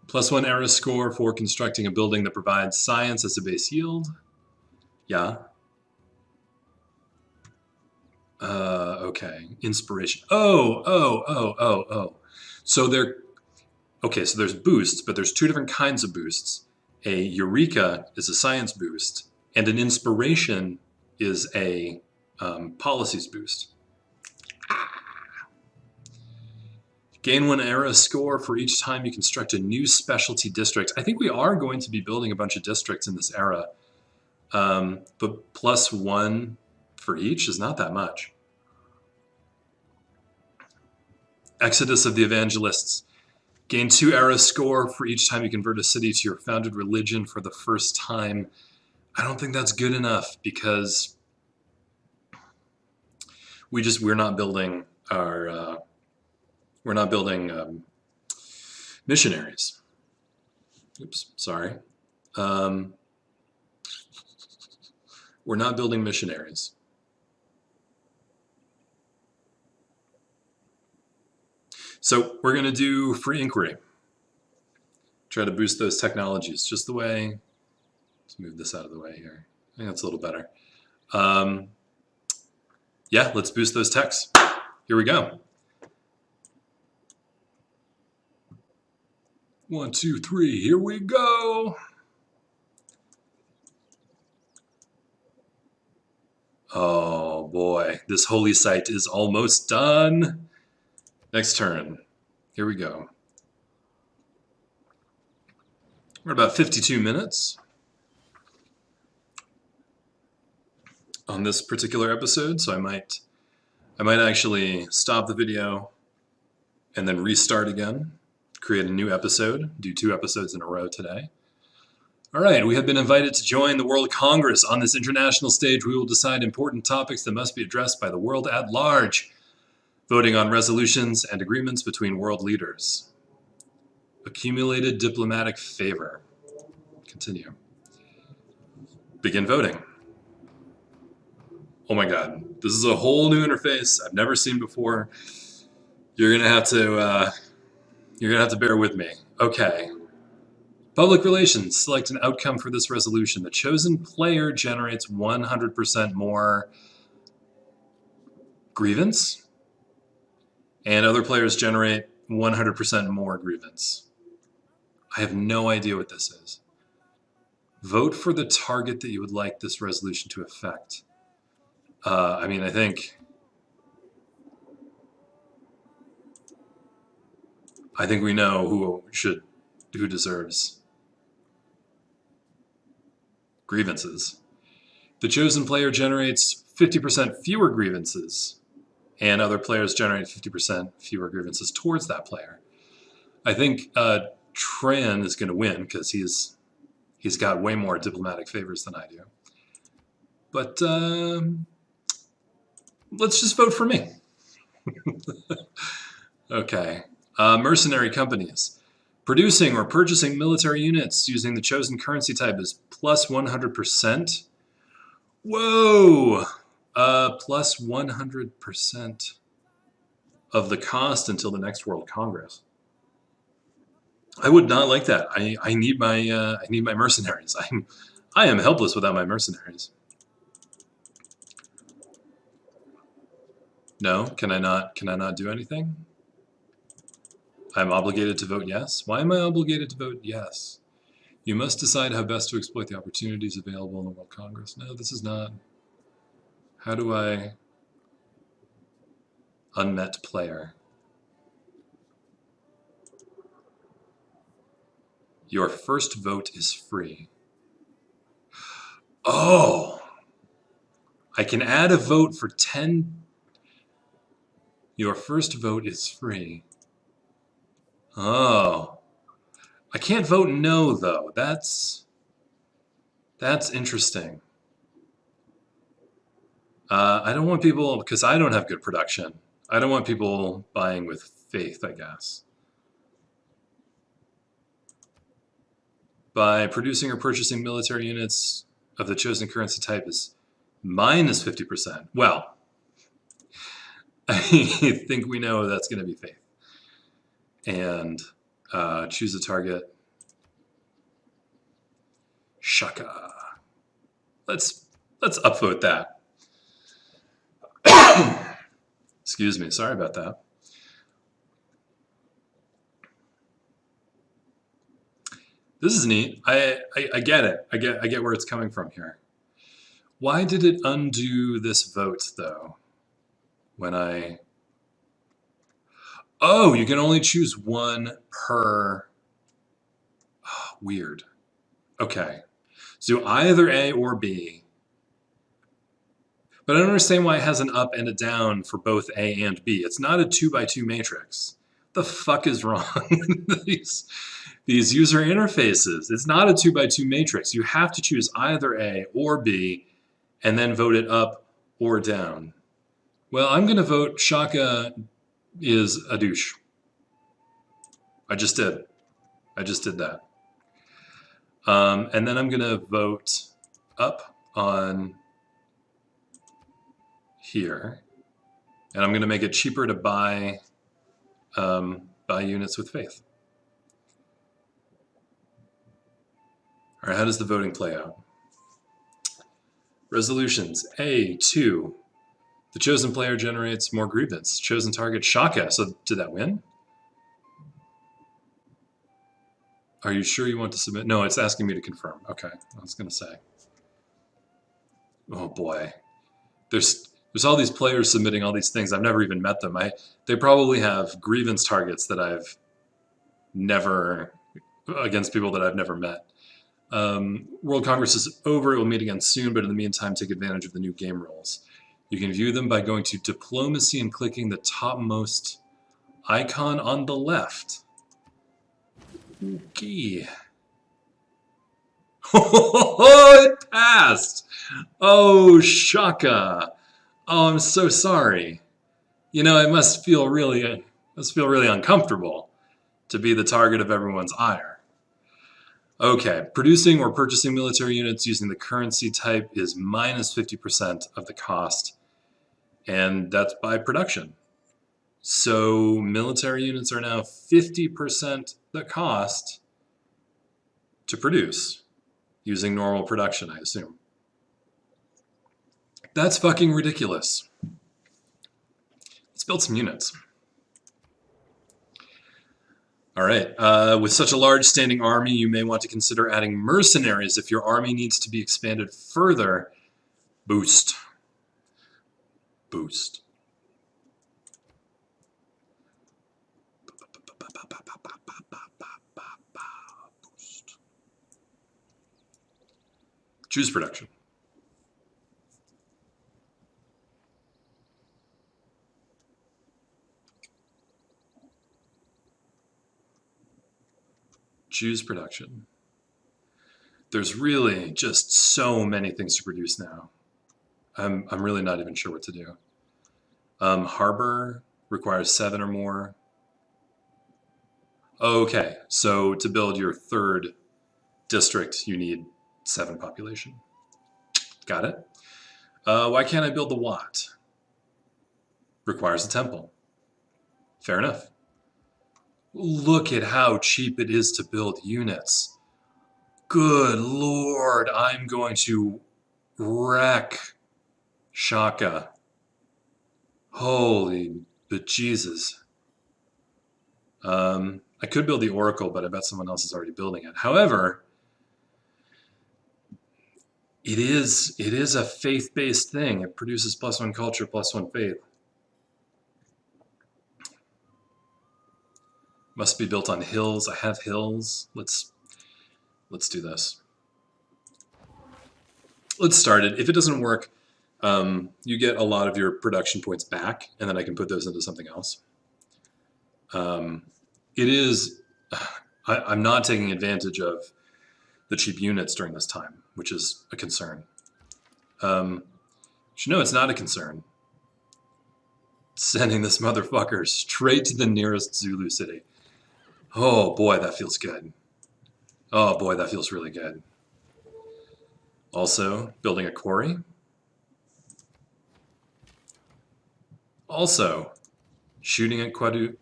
+1 arrow score for constructing a building that provides science as a base yield. Yeah. Okay. Inspiration. Oh. So so there's boosts, but there's 2 different kinds of boosts. A eureka is a science boost, and an inspiration is a policies boost. Gain 1 era score for each time you construct a new specialty district. I think we are going to be building a bunch of districts in this era. But +1 for each is not that much. Exodus of the Evangelists. Gain 2 era score for each time you convert a city to your founded religion for the first time. I don't think that's good enough because we're not building our missionaries. Oops, sorry. We're not building missionaries. So we're going to do free inquiry. Try to boost those technologies just the way. Let's move this out of the way here. I think that's a little better. Yeah, let's boost those techs. Here we go. 1, 2, 3, here we go. Oh boy, this holy site is almost done. Next turn. Here we go. We're about 52 minutes on this particular episode, so I might actually stop the video and then restart again, create a new episode, do 2 episodes in a row today. All right, we have been invited to join the World Congress. On this international stage, we will decide important topics that must be addressed by the world at large, voting on resolutions and agreements between world leaders. Accumulated diplomatic favor. Continue. Begin voting. Oh my God, this is a whole new interface I've never seen before. You're gonna have to bear with me. Okay. Public relations. Select an outcome for this resolution. The chosen player generates 100% more grievance, and other players generate 100% more grievance. I have no idea what this is. Vote for the target that you would like this resolution to affect. I mean, I think we know who deserves grievances. The chosen player generates 50% fewer grievances, and other players generate 50% fewer grievances towards that player. I think Tran is going to win because he's got way more diplomatic favors than I do. But let's just vote for me. Okay. Mercenary companies. Producing or purchasing military units using the chosen currency type is plus 100%. Whoa! Plus 100% of the cost until the next World Congress. I would not like that. I need my mercenaries. I am helpless without my mercenaries. No, can I not do anything? I'm obligated to vote yes. Why am I obligated to vote yes? You must decide how best to exploit the opportunities available in the World Congress. No, this is not. How do I? Unmet player. Your first vote is free. Oh! I can add a vote for 10. Your first vote is free. Oh. I can't vote no, though. That's interesting. I don't want people, because I don't have good production. I don't want people buying with faith, I guess. By producing or purchasing military units of the chosen currency type is minus 50%. Well, I think we know that's going to be faith. And choose a target. Shaka. Let's upvote that. Excuse me, sorry about that. This is neat. I get it. I get where it's coming from here. Why did it undo this vote though? When I... Oh, you can only choose one per... Oh, weird. Okay. So either A or B. But I don't understand why it has an up and a down for both A and B. It's not a 2x2 matrix. The fuck is wrong with these user interfaces? It's not a 2x2 matrix. You have to choose either A or B and then vote it up or down. Well, I'm going to vote Shaka is a douche. I just did that. And then I'm going to vote up on here. And I'm going to make it cheaper to buy units with faith. All right, how does the voting play out? Resolutions. A2. The chosen player generates more grievance. Chosen target, Shaka. So did that win? Are you sure you want to submit? No, it's asking me to confirm. Okay, I was going to say. Oh boy. There's all these players submitting all these things. I've never even met them. They probably have grievance targets that I've never, against people that I've never met. World Congress is over. It will meet again soon, but in the meantime, take advantage of the new game rules. You can view them by going to Diplomacy and clicking the topmost icon on the left. Okay. Oh, it passed! Oh, Shaka! Oh, I'm so sorry. You know, it must feel really uncomfortable to be the target of everyone's ire. Okay, producing or purchasing military units using the currency type is minus 50% of the cost, and that's by production. So military units are now 50% the cost to produce using normal production, I assume. That's fucking ridiculous. Let's build some units. All right, with such a large standing army, you may want to consider adding mercenaries if your army needs to be expanded further. Boost. Boost. Boost. Choose production. Choose production. There's really just so many things to produce now. I'm really not even sure what to do. Harbor requires 7 or more. Okay, so to build your third district, you need 7 population. Got it. Why can't I build the Watt? Requires a temple. Fair enough. Look at how cheap it is to build units. Good Lord, I'm going to wreck Shaka. Holy bejesus. I could build the Oracle, but I bet someone else is already building it. However, it is a faith-based thing. It produces +1 culture, +1 faith. Must be built on hills. I have hills. Let's do this. Let's start it. If it doesn't work, you get a lot of your production points back, and then I can put those into something else. It is. I'm not taking advantage of the cheap units during this time, which is a concern. No, it's not a concern. Sending this motherfucker straight to the nearest Zulu city. Oh boy, that feels good. Oh boy, that feels really good. Also, building a quarry. Also, shooting at Quadakuza.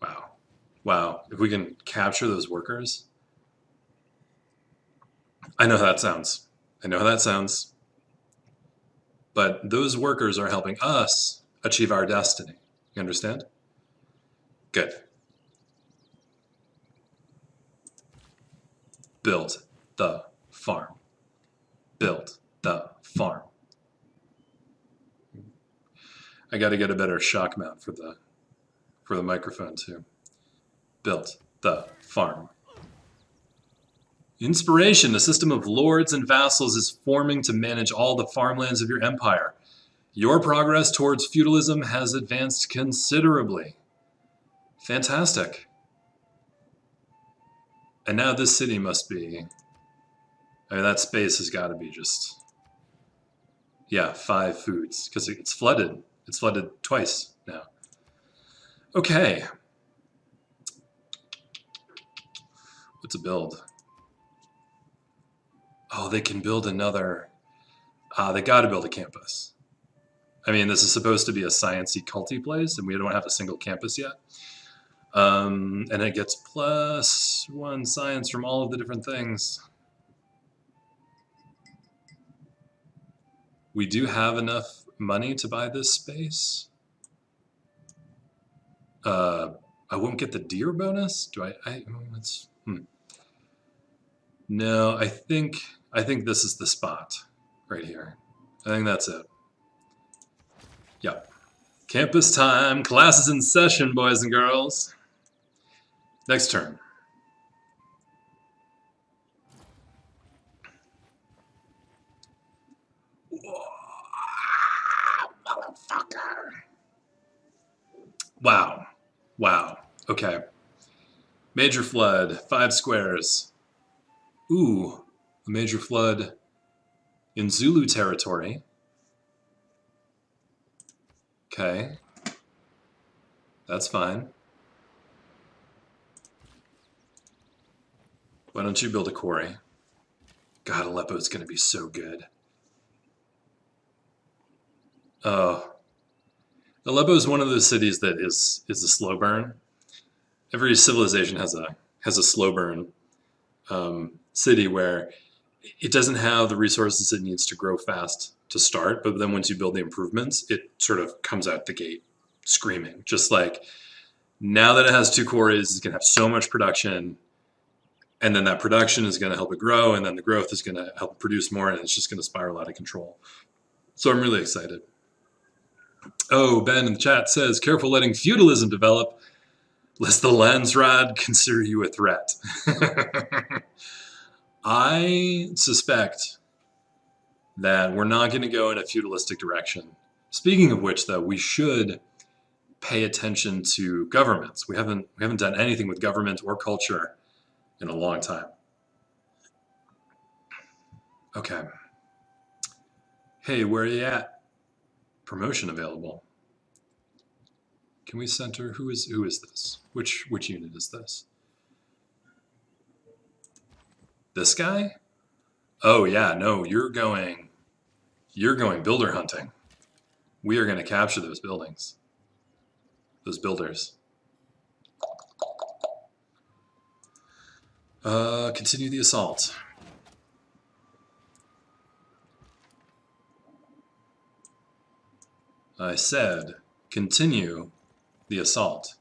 Wow. Wow. If we can capture those workers. I know how that sounds. I know how that sounds. But those workers are helping us achieve our destiny. You understand? Good. Build the farm. Build the farm. I got to get a better shock mount for the microphone too. Build the farm. Inspiration, a system of lords and vassals is forming to manage all the farmlands of your empire. Your progress towards feudalism has advanced considerably. Fantastic. And now this city must be... I mean, that space has got to be just... Yeah, 5 foods, because it's flooded. It's flooded twice now. Okay. What's a build? Oh, they can build another... they got to build a campus. I mean, this is supposed to be a science-y, culty place, and we don't have a single campus yet. And it gets +1 science from all of the different things. We do have enough money to buy this space. I won't get the deer bonus. Do I No, I think this is the spot right here. I think that's it. Yep. Campus time. Classes in session, boys and girls. Next turn. Motherfucker. Wow. Wow. Okay. Major flood. 5 squares. Ooh. A major flood in Zulu territory. Okay. That's fine. Why don't you build a quarry? God, Aleppo's going to be so good. Oh. Aleppo is one of those cities that is a slow burn. Every civilization has a slow burn city where it doesn't have the resources it needs to grow fast to start, but then once you build the improvements, it sort of comes out the gate screaming. Just like, now that it has 2 quarries, it's going to have so much production, and then that production is going to help it grow, and then the growth is going to help produce more, and it's just going to spiral out of control. So I'm really excited. Oh, Ben in the chat says, careful letting feudalism develop, lest the Landsrad consider you a threat. I suspect that we're not going to go in a feudalistic direction. Speaking of which, though, we should pay attention to governments. We haven't done anything with government or culture in a long time. Okay. Hey, where are you at? Promotion available. Can we center? Who is this? Which unit is this? This guy? Oh yeah, no, you're going builder hunting. We are going to capture those buildings. Those builders. Continue the assault. I said, continue the assault.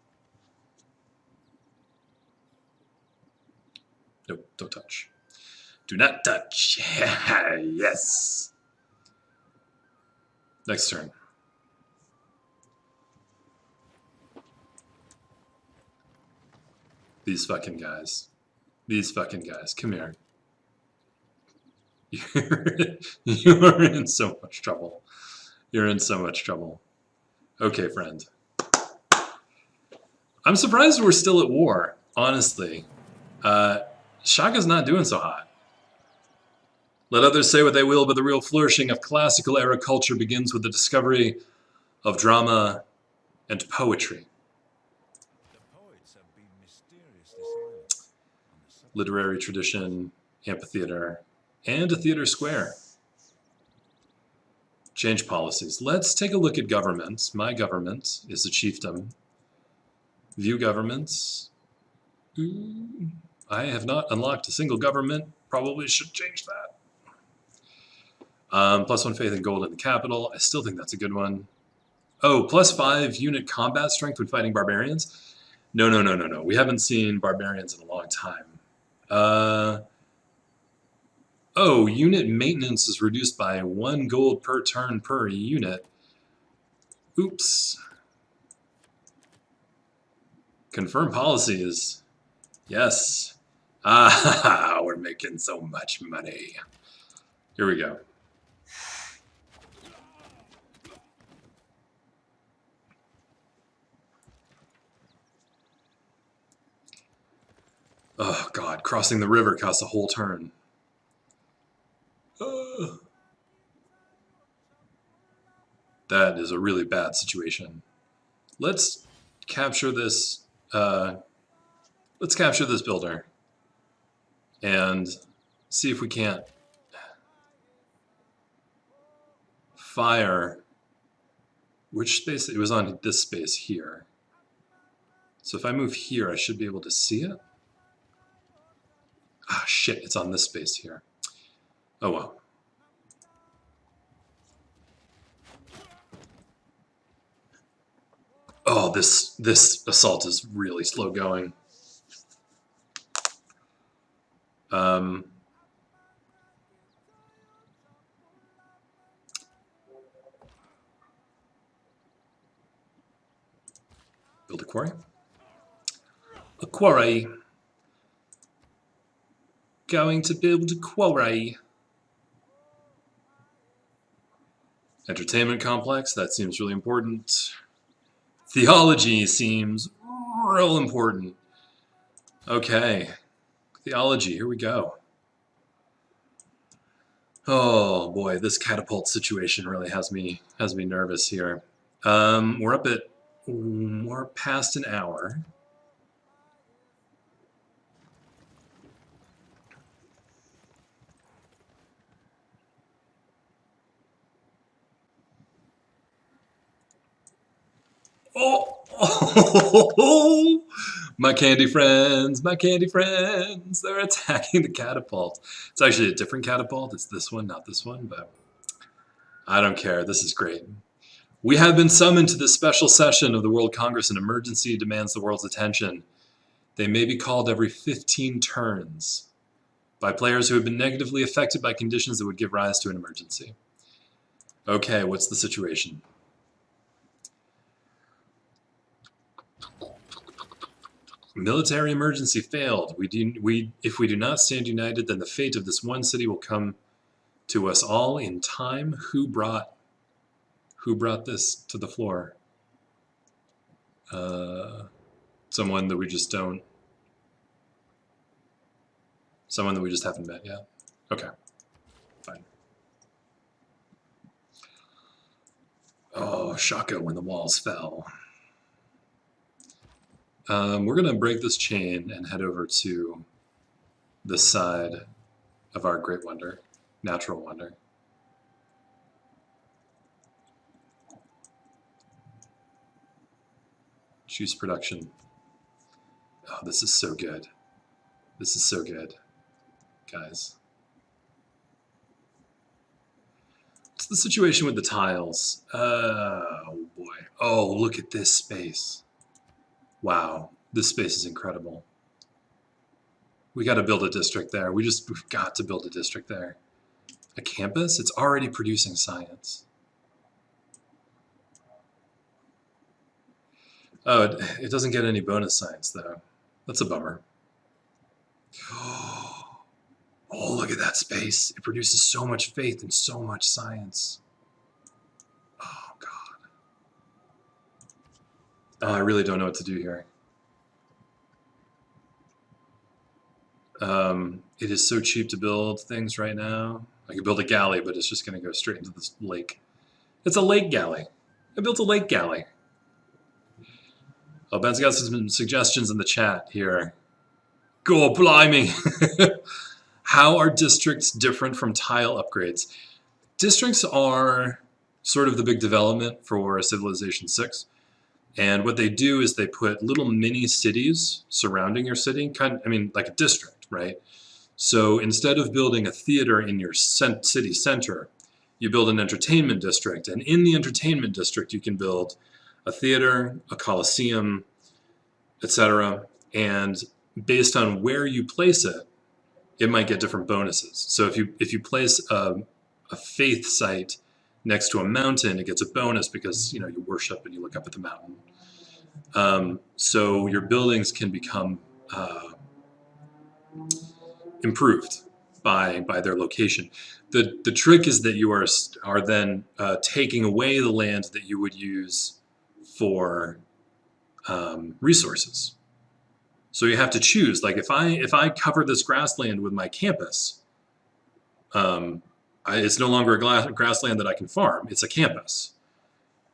Nope, don't touch. Do not touch. Yes. Next turn. These fucking guys. These fucking guys. Come here. You're in so much trouble. You're in so much trouble. Okay, friend. I'm surprised we're still at war, honestly. Shaka's not doing so hot. Let others say what they will, but the real flourishing of classical era culture begins with the discovery of drama and poetry. Literary tradition, amphitheater, and a theater square. Change policies. Let's take a look at government. My government is a chiefdom. View governments. I have not unlocked a single government. Probably should change that. +1 faith and gold in the capital. I still think that's a good one. Oh, +5 unit combat strength when fighting barbarians. No. We haven't seen barbarians in a long time. Oh, unit maintenance is reduced by 1 gold per turn per unit. Oops. Confirm policies. Yes. Ah, we're making so much money. Here we go. Oh, God. Crossing the river costs a whole turn. That is a really bad situation. Let's capture this. Let's capture this builder and see if we can't fire. Which space? It was on this space here. So if I move here, I should be able to see it. Ah, shit! It's on this space here. Oh well. Oh, this assault is really slow going. Build a quarry. A quarry. Going to build a quarry. Entertainment complex. That seems really important. Theology seems real important. Okay. Theology, here we go. Oh boy, this catapult situation really has me nervous here. We're up at we're past an hour. Oh, my candy friends, they're attacking the catapult. It's actually a different catapult. It's this one, not this one, but I don't care. This is great. We have been summoned to this special session of the World Congress. An emergency demands the world's attention. They may be called every 15 turns by players who have been negatively affected by conditions that would give rise to an emergency. Okay, what's the situation? Military emergency failed. If we do not stand united, then the fate of this one city will come to us all in time. Who brought this to the floor? Someone that we just don't. Someone that we just haven't met yet. Okay, fine. Oh, Shaka when the walls fell. We're going to break this chain and head over to this side of our great wonder, natural wonder. Choose production. Oh, this is so good. This is so good, guys. What's the situation with the tiles? Oh boy. Oh, look at this space. Wow, this space is incredible. We got to build a district there. We've got to build a district there. A campus? It's already producing science. Oh, it doesn't get any bonus science though. That's a bummer. Oh, look at that space. It produces so much faith and so much science. Oh, God. Oh, I really don't know what to do here. It is so cheap to build things right now. I could build a galley, but it's just going to go straight into this lake. It's a lake galley. I built a lake galley. Oh, Ben's got some suggestions in the chat here. Go blimey! How are districts different from tile upgrades? Districts are sort of the big development for Civilization 6. And what they do is they put little mini cities surrounding your city, like a district, right? So instead of building a theater in your city center, you build an entertainment district. And in the entertainment district, you can build a theater, a coliseum, etc. And based on where you place it, it might get different bonuses. So if you place a faith site next to a mountain, it gets a bonus because you worship and you look up at the mountain. So your buildings can become improved by their location. The trick is that you are then taking away the land that you would use for resources. So you have to choose. Like if I cover this grassland with my campus, it's no longer a grassland that I can farm. It's a campus.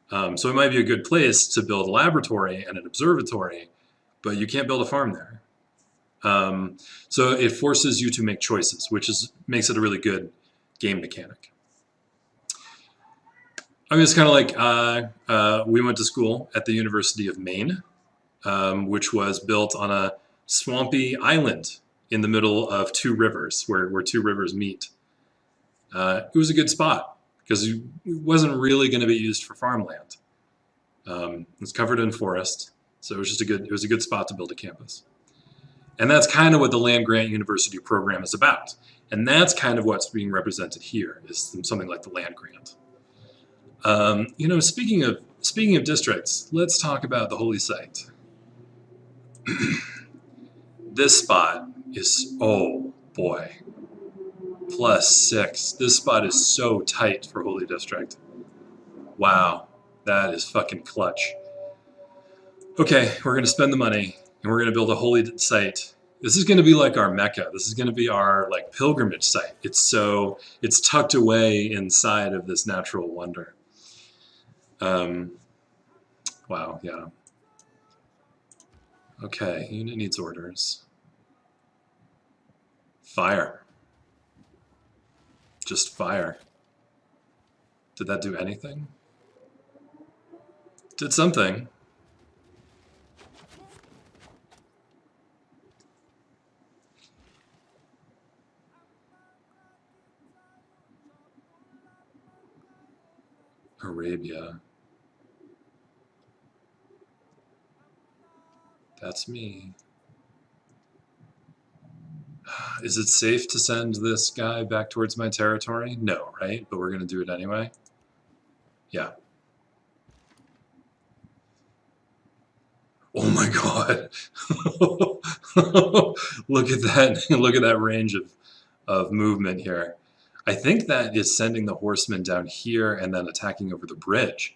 So it might be a good place to build a laboratory and an observatory, but you can't build a farm there. So it forces you to make choices, which makes it a really good game mechanic. I mean, it's kind of like we went to school at the University of Maine, which was built on a swampy island in the middle of two rivers, where two rivers meet. It was a good spot because it wasn't really going to be used for farmland. It was covered in forest, so it was a good spot to build a campus. And that's kind of what the land grant university program is about. And that's kind of what's being represented here, is something like the land grant. Speaking of districts, let's talk about the holy site. This spot is, oh boy, +6. This spot is so tight for holy district. Wow, that is fucking clutch. Okay, we're going to spend the money and we're going to build a holy site. This is going to be like our Mecca. This is going to be our pilgrimage site. It's tucked away inside of this natural wonder. Wow, yeah. Okay, unit needs orders. Fire. Just fire. Did that do anything? Did something. Arabia. That's me. Is it safe to send this guy back towards my territory? No, right? But we're going to do it anyway? Yeah. Oh my god. Look at that. Look at that range of movement here. I think that is sending the horsemen down here and then attacking over the bridge.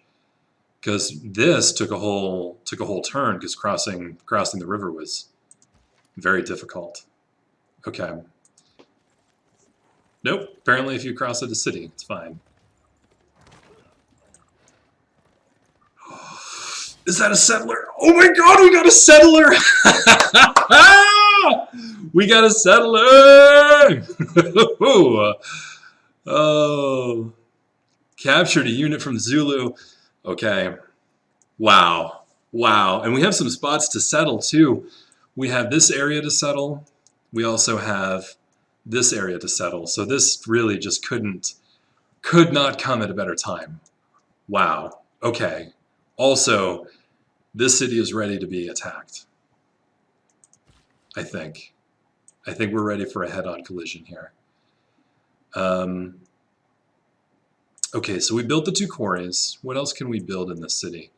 Because this took a whole turn because crossing the river was very difficult. Okay. Nope. Apparently if you cross a city, it's fine. Is that a settler? Oh my god, we got a settler! We got a settler! Oh. Captured a unit from Zulu. Okay. Wow. Wow. And we have some spots to settle too. We have this area to settle. We also have this area to settle. So this really just could not come at a better time. Wow. Okay. Also, this city is ready to be attacked. I think we're ready for a head-on collision here. Okay, so we built the 2 quarries. What else can we build in this city?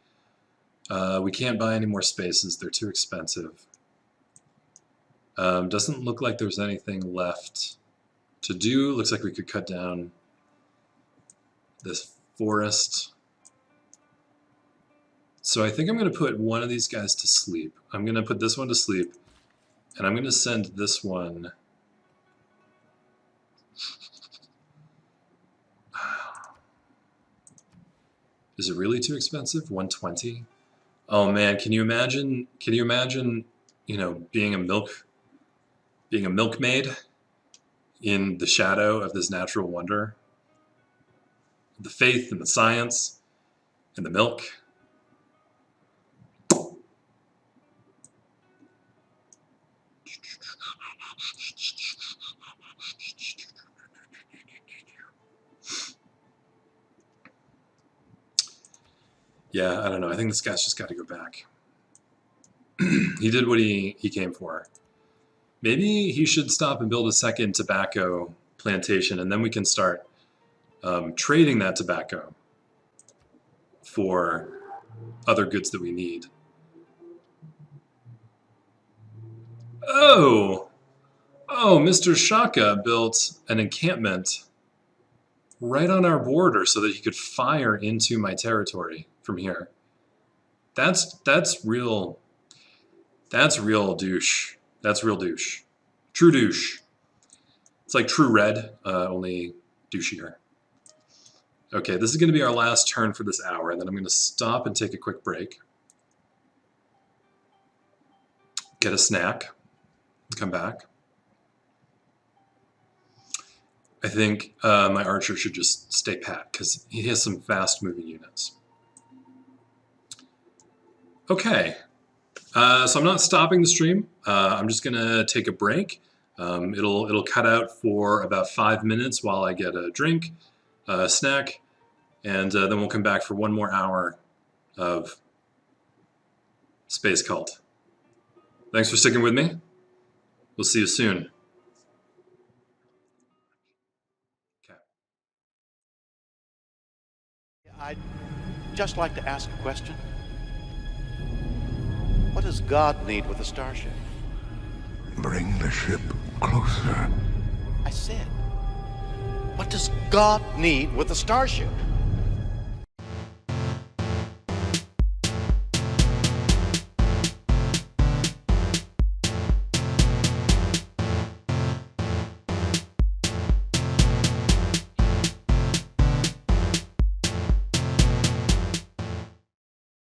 We can't buy any more spaces. They're too expensive. Doesn't look like there's anything left to do. Looks like we could cut down this forest. So I think I'm going to put one of these guys to sleep. I'm going to put this one to sleep, and I'm going to send this one. Is it really too expensive? 120? Oh man, can you imagine, you know, being a milkmaid in the shadow of this natural wonder? The faith and the science and the milk. Yeah, I don't know. I think this guy's just got to go back. He did what he came for. Maybe he should stop and build a second tobacco plantation, and then we can start trading that tobacco for other goods that we need. Oh, Mr. Shaka built an encampment right on our border so that he could fire into my territory from here. That's real. That's real douche. That's real douche. True douche. It's like True Red, only douchier. Okay, this is going to be our last turn for this hour, and then I'm going to stop and take a quick break. Get a snack. Come back. I think my archer should just stay pat, because he has some fast-moving units. Okay, so I'm not stopping the stream. I'm just gonna take a break. It'll cut out for about 5 minutes while I get a drink, a snack, and then we'll come back for one more hour of Space Cult. Thanks for sticking with me. We'll see you soon. Okay. I'd just like to ask a question. What does God need with a starship? Bring the ship closer. I said, what does God need with a starship?